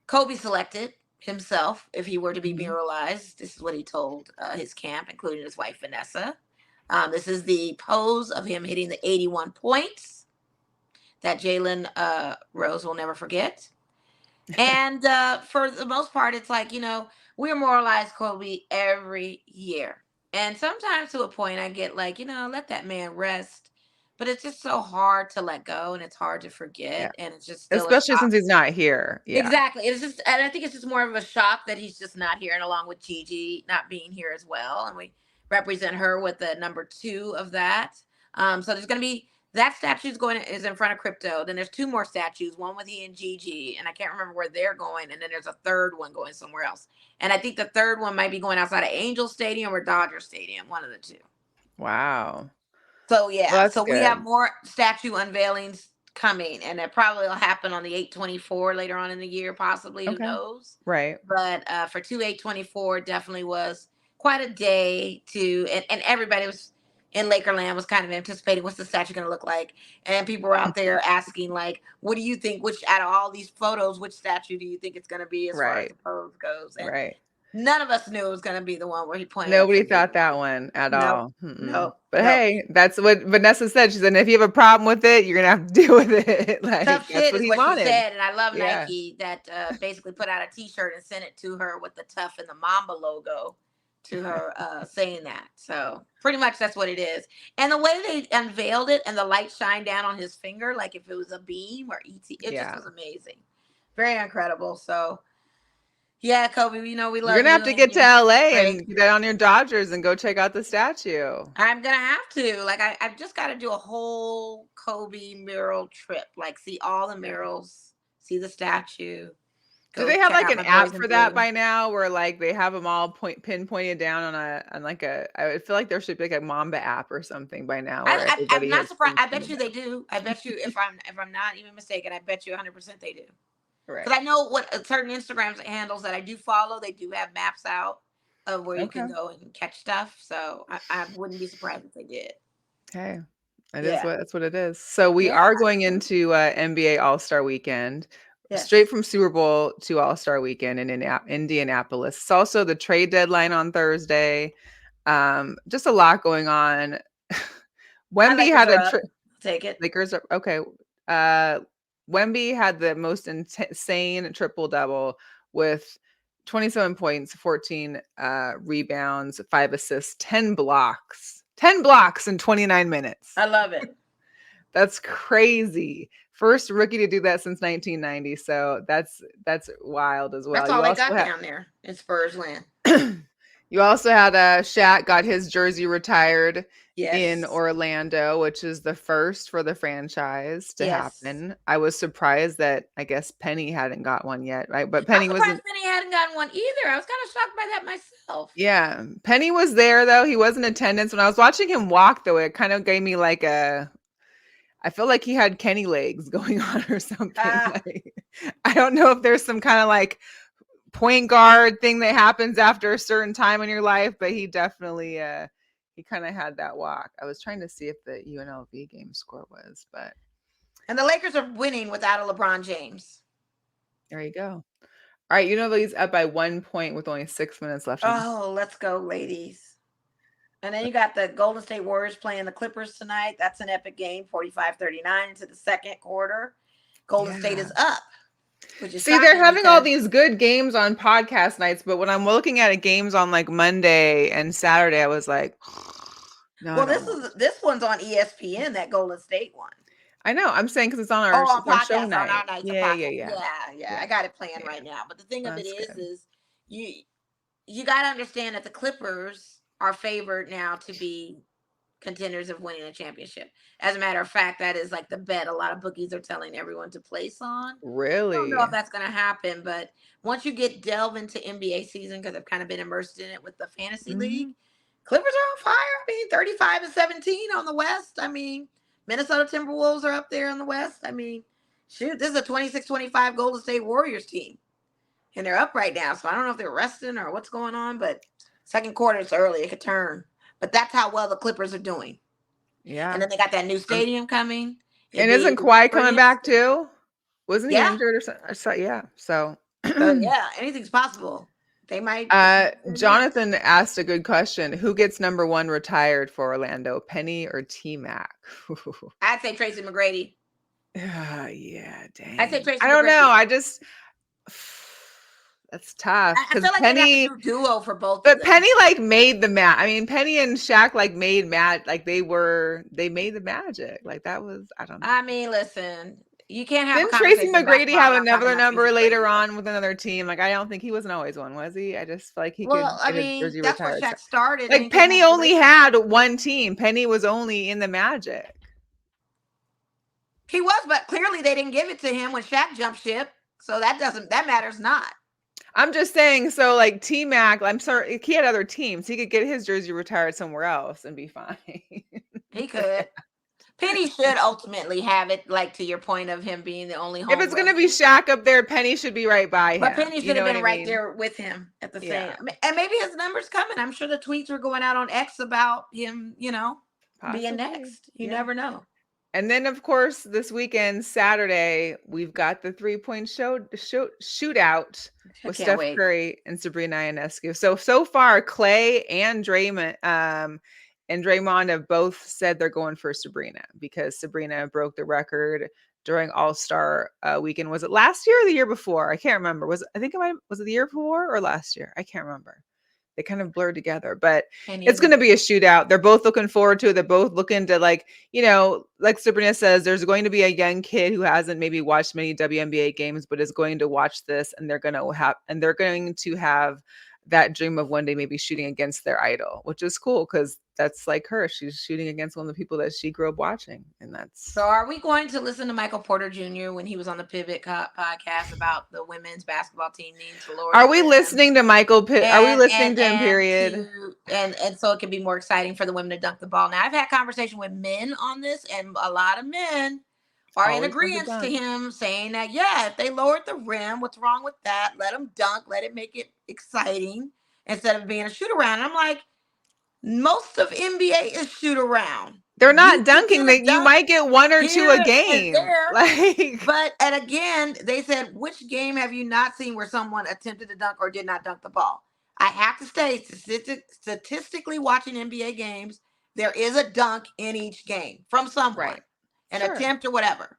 Kobe selected himself if he were to be muralized. This is what he told his camp, including his wife Vanessa. This is the pose of him hitting the 81 points that Jalen Rose will never forget. And for the most part, it's like, we immortalize Kobe every year. And sometimes to a point, I get like, let that man rest. But it's just so hard to let go and it's hard to forget. And it's just still a Especially shock. since he's not here. Yeah. Exactly. It's just, and I think it's just more of a shock that he's just not here, and along with Gigi not being here as well. And we represent her with the number 2 of that. So there's going to be that statue's is in front of Crypto. Then there's 2 more statues, one with he and Gigi, and I can't remember where they're going. And then there's a third one going somewhere else. And I think the third one might be going outside of Angel Stadium or Dodger Stadium, one of the 2. Wow. So yeah, Well, so we have more statue unveilings coming, and it probably will happen on the 8/24 later on in the year, possibly. Who knows? Right. But for 2/8/24, definitely was quite a day to, and everybody was in Lakerland was kind of anticipating what's the statue going to look like, and people were out there asking like, "What do you think? Which out of all these photos, which statue do you think it's going to be as far as the pose goes?" And none of us knew it was going to be the one where he pointed. Nobody thought that one at all. No. But hey, that's what Vanessa said. She said, if you have a problem with it, you're going to have to deal with it. Like, tough shit is what she said. And I love Yeah. Nike that basically put out a t-shirt and sent it to her with the Tough and the Mamba logo to her saying that. So pretty much that's what it is. And the way they unveiled it and the light shined down on his finger, like if it was a beam or ET, it just was amazing. Very incredible. So yeah, Kobe, we love you. You're going to have to get to LA and get on your Dodgers and go check out the statue. I'm going to have to. Like, I've just got to do a whole Kobe mural trip. Like, see all the murals, see the statue. Do they have like an app for that by now where like they have them all pinpointed down on like I feel like there should be like a Mamba app or something by now. I'm not surprised. I bet you they do. I bet you if I'm not even mistaken, I bet you 100% they do. Right. Because I know what certain Instagram handles that I do follow, they do have maps out of where you can go and catch stuff. So I wouldn't be surprised if they did. Okay. That's what it is. So we are going into NBA All-Star Weekend. Yes. Straight from Super Bowl to All-Star Weekend in Indianapolis. It's also the trade deadline on Thursday. Just a lot going on. Wemby had a take it. Lakers are okay. Wemby had the most insane triple-double with 27 points, 14 rebounds, 5 assists, 10 blocks. 10 blocks in 29 minutes. I love it. That's crazy. First rookie to do that since 1990. So that's wild as well. That's all they got down there in Spurs land. You also had Shaq got his jersey retired in Orlando, which is the first for the franchise to happen. I was surprised that I guess Penny hadn't got one yet, right? But Penny Penny hadn't gotten one either. I was kind of shocked by that myself. Yeah, Penny was there though. He was in attendance when I was watching him walk. Though it kind of gave me like I feel like he had Kenny legs going on or something. Like, I don't know if there's some kind of like point guard thing that happens after a certain time in your life, but he definitely he kind of had that walk. I was trying to see if the UNLV game score was, and the Lakers are winning without a LeBron James. There you go. All right, UNLV's up by 1 point with only 6 minutes left. Oh, let's go, ladies. And then you got the Golden State Warriors playing the Clippers tonight. That's an epic game, 45-39 into the second quarter. Golden State is up. See, they're having all these good games on podcast nights, but when I'm looking at games on like Monday and Saturday, I was like, no. Well, this one's on ESPN, that Golden State one. I know. I'm saying because it's on our show night. On our night. Yeah. I got it planned right now. But the thing of it is you got to understand that the Clippers are favored now to be contenders of winning a championship. As a matter of fact, that is like the bet a lot of bookies are telling everyone to place on. Really? I don't know if that's going to happen, but once you delve into NBA season, because I've kind of been immersed in it with the fantasy league, Clippers are on fire. I mean, 35-17 on the West. I mean, Minnesota Timberwolves are up there on the West. I mean, shoot, this is a 26-25 Golden State Warriors team. And they're up right now. So I don't know if they're resting or what's going on, but second quarter is early. It could turn. But that's how well the Clippers are doing. Yeah. And then they got that new stadium coming. And isn't Kawhi coming back too? Wasn't he injured or something? Yeah. So yeah, anything's possible. They might. Jonathan asked a good question. Who gets number 1 retired for Orlando, Penny or T-Mac? I'd say Tracy McGrady. Yeah, I'd say dang. Tracy I don't McGrady. know. That's tough I because feel like Penny. they'd have to do duo for both of But them. Penny like made the I mean, Penny and Shaq like made like they made the magic. Like that was, I don't know. I mean, listen, you can't have Didn't a Tracy conversation McGrady have another number Tracy later McGrady, on with another team? Like I don't think he wasn't always one, was he? I just feel like he well, could I get his mean, jersey that's where retired. Shaq started. And Like he came Penny over to only Lakers. had one team. Penny was only in the Magic. He was, but clearly they didn't give it to him when Shaq jumped ship. So that matters not. I'm just saying, so like T-Mac, I'm sorry, he had other teams. He could get his jersey retired somewhere else and be fine. He could. Penny should ultimately have it, like to your point of him being the only home. If it's gonna be Shaq up there, Penny should be right by him. But Penny should have been right mean? there with him at the Yeah. same. And maybe his number's coming. I'm sure the tweets were going out on X about him, Possibly. being next. You never know. And then, of course, this weekend, Saturday, we've got the 3-point shootout with Steph Curry and Sabrina Ionescu. So far, Clay and Draymond have both said they're going for Sabrina because Sabrina broke the record during All-Star weekend. Was it last year or the year before? I can't remember. Was it the year before or last year? I can't remember. They kind of blurred together, but it's going to be a shootout. They're both looking forward to it. They're both looking to like Sabrina says, there's going to be a young kid who hasn't maybe watched many WNBA games, but is going to watch this and they're going to have that dream of one day maybe shooting against their idol, which is cool because that's like her. She's shooting against one of the people that she grew up watching. And that's. So are we going to listen to Michael Porter Jr. when he was on the Pivot podcast about the women's basketball team needs to lower? Are we listening to Michael? Are we listening to him, period? And so it can be more exciting for the women to dunk the ball. Now I've had conversation with men on this, and a lot of men are in agreement to him saying that, yeah, if they lowered the rim, what's wrong with that? Let them dunk, let it make it exciting instead of being a shoot around. And I'm like, most of NBA is shoot around. They're not dunking. You might get one or two a game. And again, they said, which game have you not seen where someone attempted to dunk or did not dunk the ball? I have to say, statistically watching NBA games, there is a dunk in each game from someone, an attempt or whatever.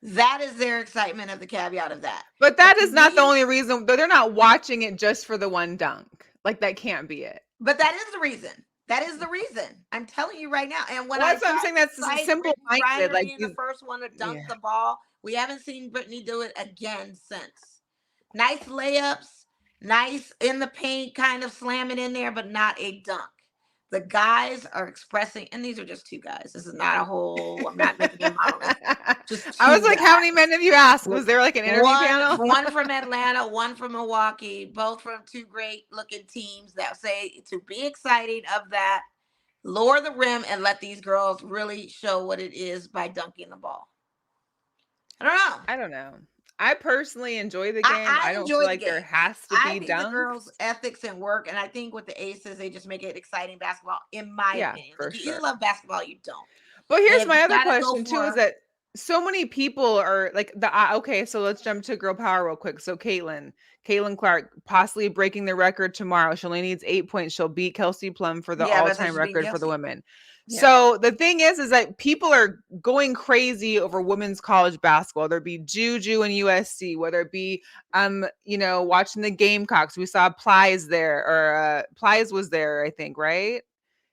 That is their excitement of the caveat of that. But that is not the only reason. They're not watching it just for the one dunk. Like that can't be it. But that is the reason. That is the reason. I'm telling you right now. And when that's what I'm saying. That's simple-minded. Like being the first one to dunk the ball, we haven't seen Brittany do it again since. Nice layups, nice in the paint, kind of slamming in there, but not a dunk. The guys are expressing, and these are just two guys. This is not a whole. I'm not making them model. I was like, how many men have you asked? Was there like an interview panel? One from Atlanta, one from Milwaukee, both from two great looking teams that say to be exciting of that, lower the rim and let these girls really show what it is by dunking the ball. I don't know. I personally enjoy the game. I don't feel like there has to be dunks. The girls' ethics and work, and I think with the Aces, they just make it exciting basketball, in my opinion. For sure. You love basketball, you don't. But here's my other question too: is that so many people are like okay, so let's jump to girl power real quick. So Caitlin Clark possibly breaking the record tomorrow. She only needs 8 points. She'll beat Kelsey Plum for the all-time record for the women. Yeah. So the thing is that people are going crazy over women's college basketball. Whether it be Juju and USC, whether it be watching the Gamecocks. We saw Plies there, or Plies was there, I think, right?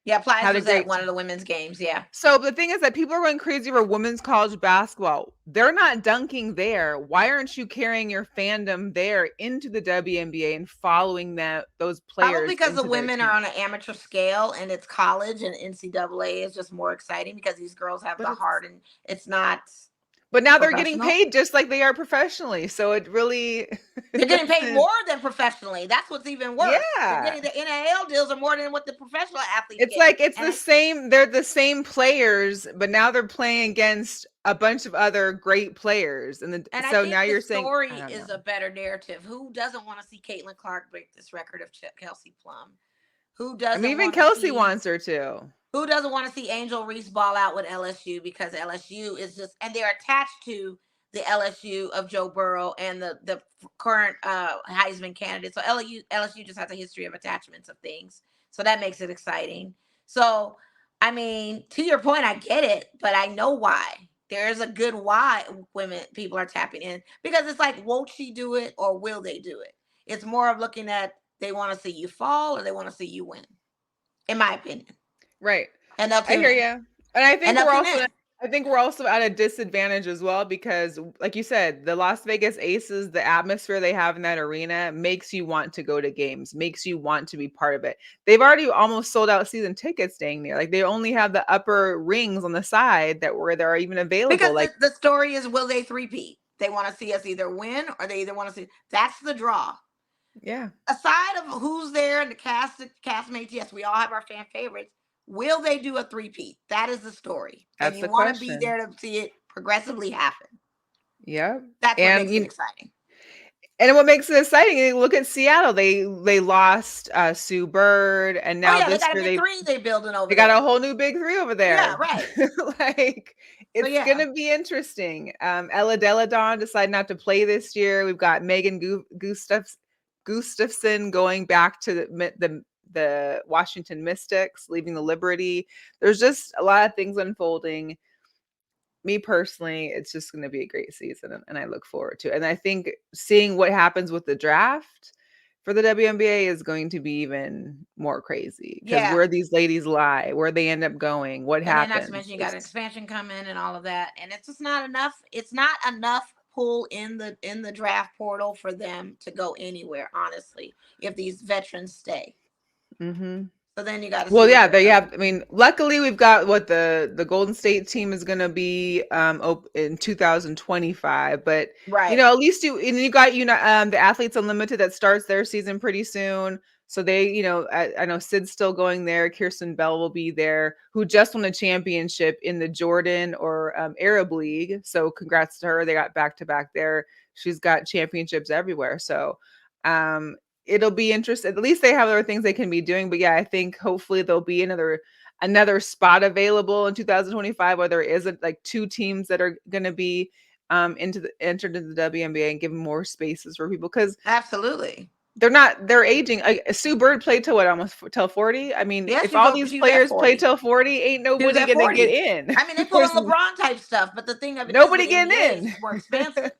Yeah, Plies was at one of the women's games, yeah. So the thing is that people are going crazy over women's college basketball. They're not dunking there. Why aren't you carrying your fandom there into the WNBA and following those players? Probably because the women are on an amateur scale and it's college, and NCAA is just more exciting because these girls have the heart, and it's not. But now they're getting paid just like they are professionally. So it really... They're getting paid more than professionally. That's what's even worse. Yeah. The NIL deals are more than what the professional athletes get. Like it's the same. They're the same players, but now they're playing against a bunch of other great players. And so now you're saying... the story is a better narrative. Who doesn't want to see Caitlin Clark break this record of Kelsey Plum? Who doesn't? Even Kelsey wants her to. Who doesn't want to see Angel Reese ball out with LSU, because LSU is just, and they're attached to the LSU of Joe Burrow and the current Heisman candidate. So LSU just has a history of attachments of things. So that makes it exciting. So, I mean, to your point, I get it, but I know why. There's a good why people are tapping in, because it's like, won't she do it or will they do it? It's more of looking at, they want to see you fall or they want to see you win, in my opinion. Right. And they'll I tune hear in. you. And I think And we're also at a disadvantage as well, because like you said, the Las Vegas Aces, the atmosphere they have in that arena makes you want to go to games, makes you want to be part of it. They've already almost sold out season tickets staying there. Like they only have the upper rings on the side where they're even available. Because like the story is, will they three-peat? They want to see us either win or they either want to see. That's the draw. Yeah. Aside of who's there and the castmates, yes, we all have our fan favorites. Will they do a three-peat? That is the story. That's and the you want to be question. there to see it progressively happen. Yeah. That's what makes it exciting. And what makes it exciting, look at Seattle. They lost Sue Bird, and now they this got a year big three they building over they there. got a whole new big three over there. Yeah, right. Like it's gonna be interesting. Ella Deladon decided not to play this year. We've got Megan Gustafson going back to the Washington Mystics, leaving the Liberty. There's just a lot of things unfolding. Me personally, it's just going to be a great season, and I look forward to it. And I think seeing what happens with the draft for the WNBA is going to be even more crazy, because where these ladies lie, where they end up going, what happens. And not to mention, you got an expansion coming and all of that, and it's just not enough. It's not enough pull in the draft portal for them to go anywhere, honestly, if these veterans stay. Mm-hmm. So then you got to. Well, yeah, they have. I mean, luckily we've got what the Golden State team is going to be in 2025. But right, at least you got the Athletes Unlimited that starts their season pretty soon. So they, I know Sid's still going there. Kirsten Bell will be there, who just won a championship in the Jordan or Arab League. So congrats to her. They got back to back there. She's got championships everywhere. So it'll be interesting. At least they have other things they can be doing. But yeah, I think hopefully there'll be another spot available in 2025, where there isn't like two teams that are going to be entered into the WNBA and give more spaces for people, because absolutely they're aging. Like Sue Bird played till almost till 40. I mean, if all these players play till 40, ain't nobody gonna get in. I mean, they pull in LeBron type stuff, but the thing of it, nobody getting in. Is more expensive.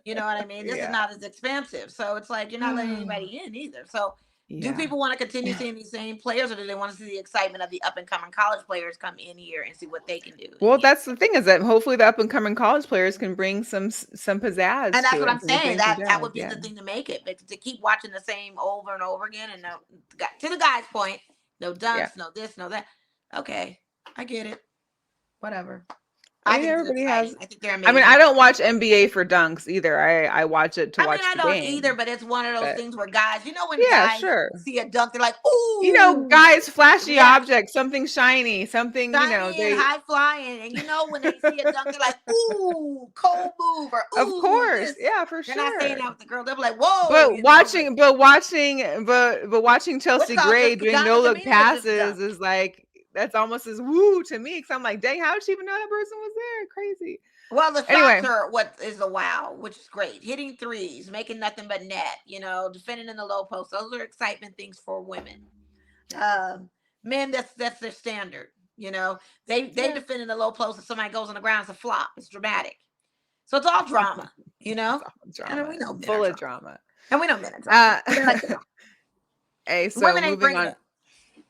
You know what I mean? This is not as expensive, so it's like you're not letting anybody in either. So, do people want to continue seeing these same players, or do they want to see the excitement of the up and coming college players come in here and see what they can do? Well, that's the thing, is that hopefully the up and coming college players can bring some pizzazz. And that's what I'm saying. That would be the thing to make it. But to keep watching the same over and over again, and to the guy's point, no dunks, no this, no that. Okay, I get it. Whatever. I think everybody has. I think they're amazing. I mean, I don't watch NBA for dunks either. I watch it to watch the game. I don't either, but it's one of those things where guys, when guys see a dunk, they're like, ooh. Guys, flashy objects, something shiny, something, they high flying. And when they see a dunk, they're like, ooh, cold move, or ooh. Of course. Yeah, for sure. They're not saying that with the girl. They're like, whoa. But watching Chelsea Gray doing no-look passes is like, that's almost as woo to me, because I'm like, dang, how did she even know that person was there? Crazy. Well, the shots are what is a wow, which is great. Hitting threes, making nothing but net, defending in the low post. Those are excitement things for women. Men, that's their standard. They defend in the low post, and somebody goes on the ground, it's a flop. It's dramatic. So it's all drama, It's all drama. And we know full of drama. And we know men are drama. Hey, so women ain't moving on. It.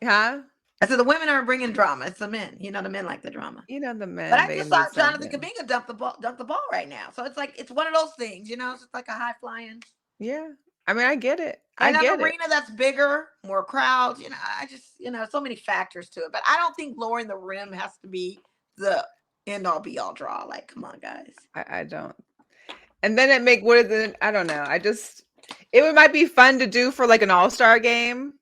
Huh? I said the women aren't bringing drama. It's the men. The men like the drama. The men. But I just saw Jonathan Kuminga dump the ball right now. So it's like, it's one of those things, it's just like a high flying. Yeah. I mean, I get it. And an arena that's bigger, more crowds, I just, so many factors to it. But I don't think lowering the rim has to be the end all be all draw. Like, come on, guys. I don't. And then I don't know. It might be fun to do for like an all-star game.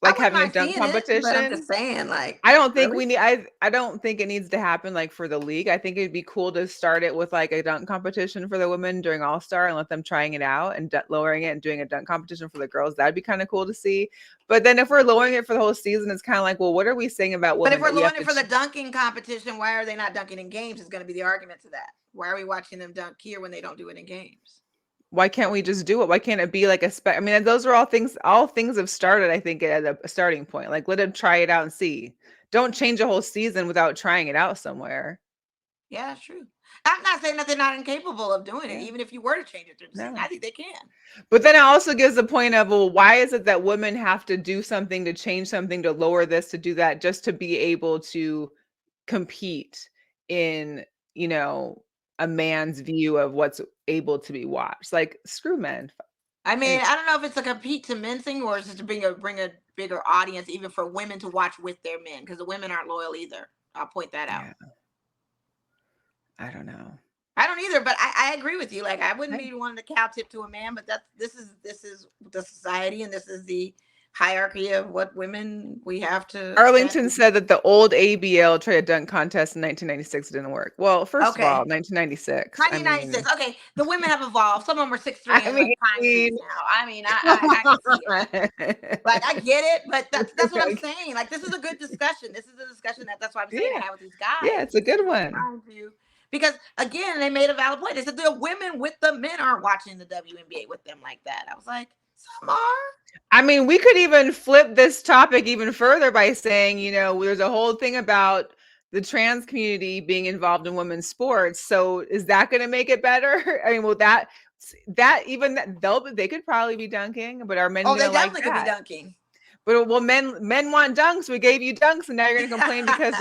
Like having a dunk competition. But I'm just saying, like, I don't think we need. I don't think it needs to happen like for the league. I think it'd be cool to start it with like a dunk competition for the women during All Star and let them trying it out, and lowering it and doing a dunk competition for the girls. That'd be kind of cool to see. But then if we're lowering it for the whole season, it's kind of like, well, what are we saying about women? But if we're lowering it for the dunking competition, why are they not dunking in games? Is going to be the argument to that. Why are we watching them dunk here when they don't do it in games? Why can't we just do it? Why can't it be like I mean, those are all things have started, I think, at a starting point. Like, let them try it out and see. Don't change a whole season without trying it out somewhere. Yeah, that's true. I'm not saying that they're not incapable of doing it, Yeah. even if you were to change it through the season. No. I think they can. But then it also gives the point of, well, why is it that women have to do something to change something to lower this, to do that, just to be able to compete in, a man's view of what's able to be watched? Like, screw men. I mean, Anyway. I don't know if it's a compete to men thing or is it to bring a bigger audience, even for women to watch with their men, because the women aren't loyal either. I'll point that out. Yeah. I don't know. I don't either, but I agree with you. Like, I wouldn't be wanting to cow tip to a man, but this is the society and this is the hierarchy of what women we have to. Arlington said that the old ABL tried a dunk contest in 1996 didn't work. Well, first of all, 1996. 1996. Okay, the women have evolved. Some of them are 6'3" and like pine trees now. I mean, I can see it. Like, I get it, but that's what I'm saying. Like, this is a good discussion. This is a discussion that's why I'm saying I have with these guys. Yeah, it's a good one. Because again, they made a valid point. They said the women with the men aren't watching the WNBA with them like that. I was like, some are. I mean, we could even flip this topic even further by saying, there's a whole thing about the trans community being involved in women's sports. So is that going to make it better? I mean, well, they could probably be dunking, but are men going to like that? They definitely could be dunking. But men want dunks. We gave you dunks, and now you're going to complain because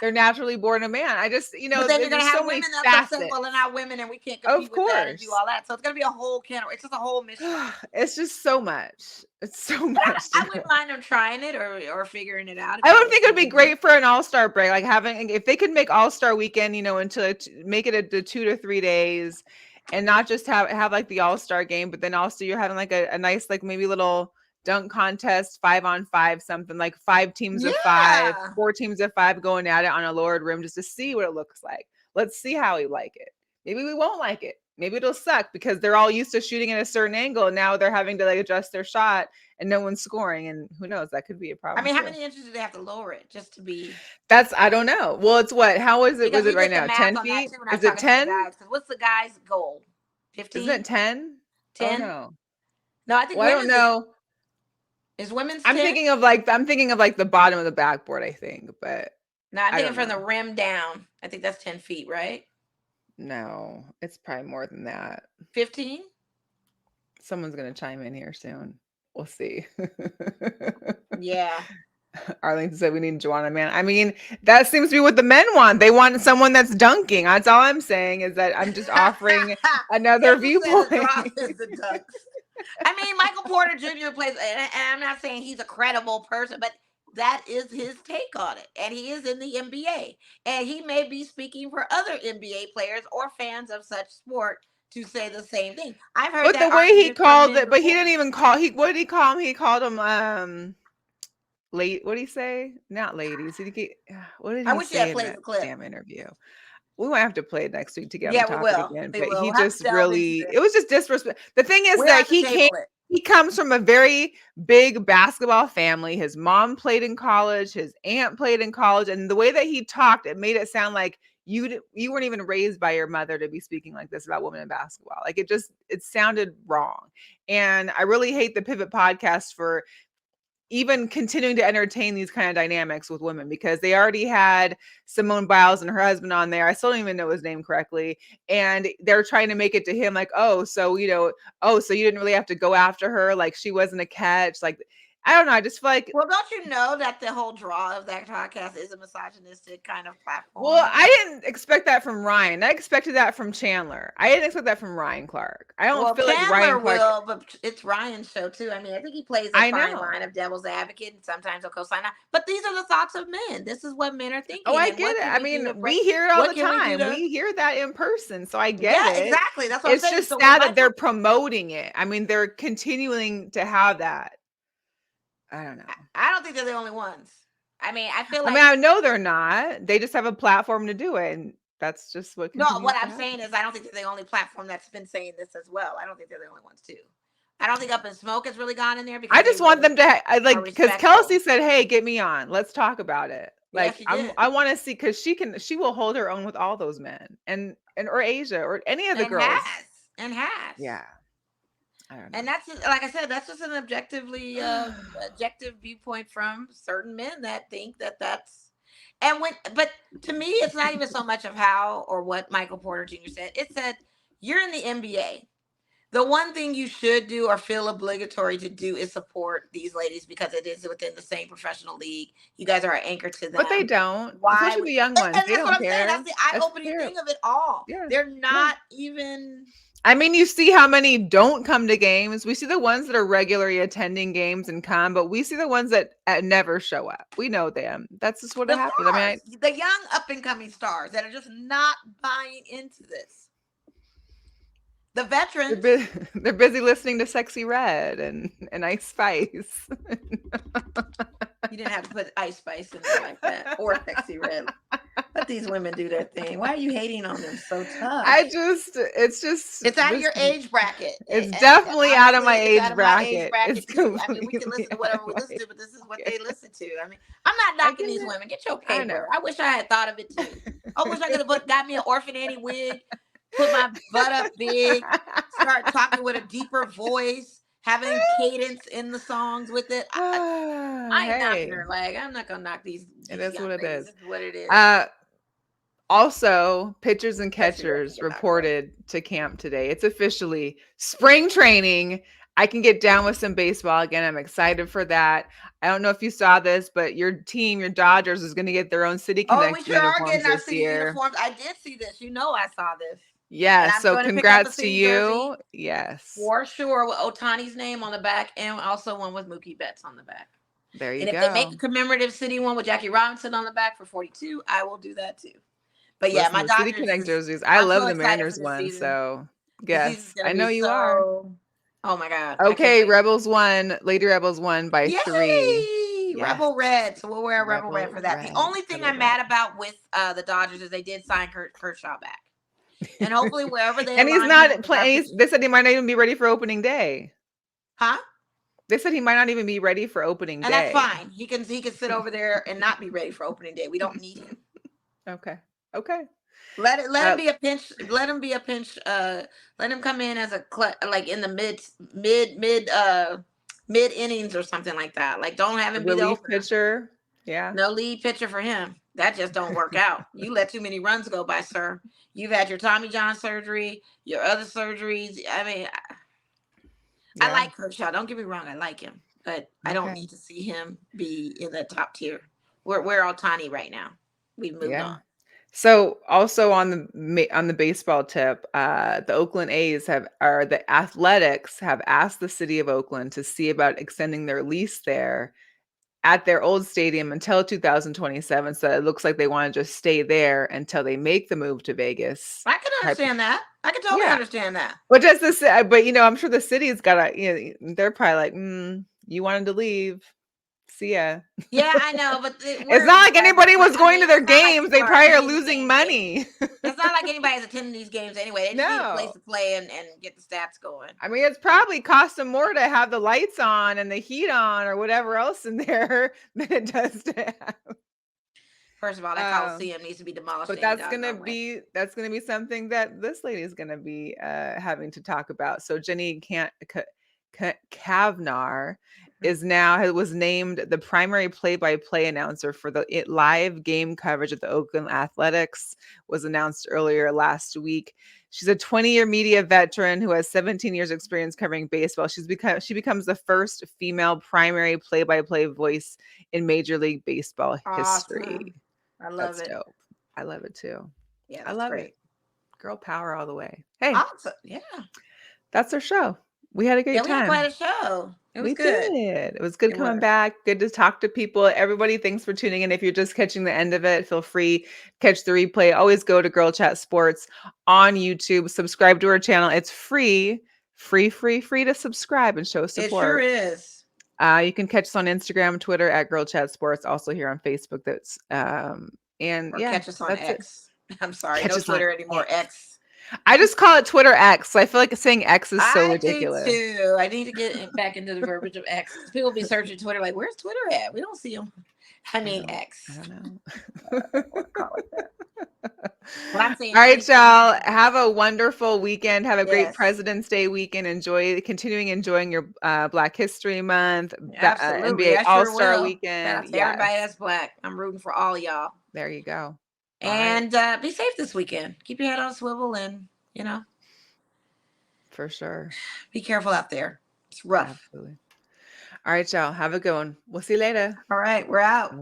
they're naturally born a man. I just, but then you're going to have women that's upset, well, they're not women, and we can't compete with that and do all that. So it's going to be a whole it's just a whole mission. It's just so much. It's so much. I wouldn't mind them trying it or figuring it out. I would think it would be great for an all-star break, like if they could make all-star weekend, make it a 2 to 3 days, and not just have like the all-star game, but then also you're having like a nice, like maybe little dunk contest, 5-on-5, something like 5 teams of 5, 4 teams of 5 going at it on a lowered rim just to see what it looks like. Let's see how we like it. Maybe we won't like it. Maybe it'll suck because they're all used to shooting at a certain angle and now they're having to like adjust their shot and no one's scoring, and who knows, that could be a problem. I mean, how many inches do they have to lower it just to be? I don't know. Well, it's what? How is it? Was it right now? 10 feet? Is it 10? What's the guy's goal? 15? Isn't it 10? 10? Oh, no, I think. Well, I don't know. Is women's? I'm 10? thinking of like the bottom of the backboard, I think, but no, I'm thinking from the rim down. I think that's 10 feet, right? No, it's probably more than that. 15? Someone's gonna chime in here soon. We'll see. Yeah. Arlington said we need Joanna Man. I mean, that seems to be what the men want. They want someone that's dunking. That's all I'm saying, is that I'm just offering another viewpoint. I mean, Michael Porter Jr. plays, and I'm not saying he's a credible person, but that is his take on it. And he is in the NBA. And he may be speaking for other NBA players or fans of such sport to say the same thing. I've heard but that. The way he called it, but he didn't even call, what did he call him? He called him, late. What did he say? Not ladies. What did he say in that damn interview? We might have to play it next week to get on the topic again. But he just really, it was just disrespect. The thing is that he comes from a very big basketball family. His mom played in college. His aunt played in college. And the way that he talked, it made it sound like you weren't even raised by your mother to be speaking like this about women in basketball. Like it sounded wrong. And I really hate the Pivot podcast for even continuing to entertain these kind of dynamics with women, because they already had Simone Biles and her husband on there. I still don't even know his name correctly. And they're trying to make it to him like, so you didn't really have to go after her. Like she wasn't a catch. Like, I don't know. I just feel like. Well, don't you know that the whole draw of that podcast is a misogynistic kind of platform? Well, I didn't expect that from Ryan. I expected that from Chandler. I didn't expect that from Ryan Clark. I don't feel like Ryan Clark will, but it's Ryan's show too. I mean, I think he plays a fine line of devil's advocate, and sometimes he'll co-sign out. But these are the thoughts of men. This is what men are thinking. Oh, I get it. I mean, we hear it all the time. We hear that in person, so I get it. Exactly. That's what I'm saying. It's just sad that they're promoting it. I mean, they're continuing to have that. I don't know. I don't think they're the only ones. I mean, I feel like. I know they're not. They just have a platform to do it, and that's just what. No, what I'm saying is, I don't think they're the only platform that's been saying this as well. I don't think they're the only ones too. I don't think Up in Smoke has really gone in there because I just want them to because Kelsey said, "Hey, get me on. Let's talk about it." Yeah, Like she did. I want to see because she will hold her own with all those men and or Asia or any of the And girls. has. Yeah. I don't know. And that's like I said, that's just an objective viewpoint from certain men that think that that's but to me, it's not even so much of how or what Michael Porter Jr. said. It said, you're in the NBA. The one thing you should do or feel obligatory to do is support these ladies because it is within the same professional league. You guys are an anchor to them. But they don't, Why especially would, the young ones. and They that's don't what I'm care. saying. That's the eye-opening thing of it all. Yeah. They're not even. I mean, you see how many don't come to games. We see the ones that are regularly attending games and come, but we see the ones that never show up. We know them. That's just what The happens. stars, I mean, the young up-and-coming stars that are just not buying into this. The veterans. They're busy listening to Sexy Red and Ice Spice. You didn't have to put Ice Spice in there like that or Sexy Red. Let these women do their thing. Why are you hating on them so tough? It's out of your age bracket. It's definitely out of my age bracket. Too. I mean, we can listen to whatever we listen to, but this is what they listen to. I mean, I'm not knocking these women. Get your paper. I wish I had thought of it too. I wish I could have got me an Orphan Annie wig, put my butt up big, start talking with a deeper voice, having cadence in the songs with it. I ain't knocking her leg. I'm not gonna knock these. It is what it is. This is what it is. Also, pitchers and catchers reported to camp today. It's officially spring training. I can get down with some baseball again. I'm excited for that. I don't know if you saw this, but your team, your Dodgers, is going to get their own City Connect we sure are getting our this city year. uniforms. I did see this. You know, I saw this. Yeah, so congrats to you. Yes. For sure, with Ohtani's name on the back and also one with Mookie Betts on the back. There you go. And if they make a commemorative city one with Jackie Robinson on the back for 42, I will do that too. But yeah, my Dodgers. City Connect jerseys. I love the Mariners one, so yes, I know you are. Oh my God. Okay, Rebels won. Lady Rebels won by 3. Yes. Rebel Red. So we'll wear a Rebel Red for that. The only thing I'm mad about with the Dodgers is they did sign Kershaw back. And hopefully wherever they and he's not playing. They said he might not even be ready for opening day. Huh? They said he might not even be ready for opening day. And that's fine. He can sit over there and not be ready for opening day. We don't need him. Okay. Let him be a pinch. Let him be a pinch. Let him come in as like in the mid innings or something like that. Like don't have him be the relief pitcher. Yeah. No lead pitcher for him. That just don't work out. You let too many runs go by, sir. You've had your Tommy John surgery, your other surgeries. I mean, I like Kershaw. Don't get me wrong. I like him, but I don't need to see him be in the top tier. We're Ohtani right now. We've moved on. So also on the baseball tip, the Oakland A's the Athletics have asked the city of Oakland to see about extending their lease there at their old stadium until 2027. So it looks like they want to just stay there until they make the move to Vegas. I can understand that. I can totally understand that. But I'm sure the city's got they're probably like, you wanted to leave. See ya. Yeah, I know, but it's not like anybody was going to their games. They probably are losing money. It's not like anybody's attending these games anyway. They just need a place to play and get the stats going. I mean, it's probably cost them more to have the lights on and the heat on or whatever else in there than it does to have. First of all, that Coliseum needs to be demolished. But that's gonna be something that this lady is gonna be having to talk about. So Jenny Kavnar was named the primary play-by-play announcer for the live game coverage of the Oakland Athletics. Was announced earlier last week. She's a 20-year media veteran who has 17 years experience covering baseball. She becomes the first female primary play-by-play voice in Major League Baseball history. I love it. Dope. I love it too. Yeah, I love it. Girl power all the way. Hey, awesome. Yeah, that's our show. We had a great time. We had quite a show. It was good. It was good coming back. Good to talk to people. Everybody, thanks for tuning in. If you're just catching the end of it, feel free catch the replay. Always go to Girl Chat Sports on YouTube. Subscribe to our channel. It's free to subscribe and show support. It sure is. You can catch us on Instagram, Twitter at Girl Chat Sports. Also here on Facebook. That's catch us on X. I'm sorry, no Twitter anymore. X. I just call it Twitter X. So I feel like saying X is so ridiculous. I do too. I need to get back into the verbiage of X. People be searching Twitter like, where's Twitter at? We don't see them. I mean I X. don't know. We'll call it that. Well, I'm saying All right, 2020. y'all. Have a wonderful weekend. Have a great Yes. President's Day weekend. Continuing enjoying your Black History Month, Absolutely. NBA I sure All-Star will. Shout weekend. out to everybody Yes. that's Black. I'm rooting for all y'all. There you go. All right. And be safe this weekend. Keep your head on a swivel and, For sure. be careful out there. It's rough. Absolutely. All right, y'all. Have a good one. We'll see you later. All right, we're out.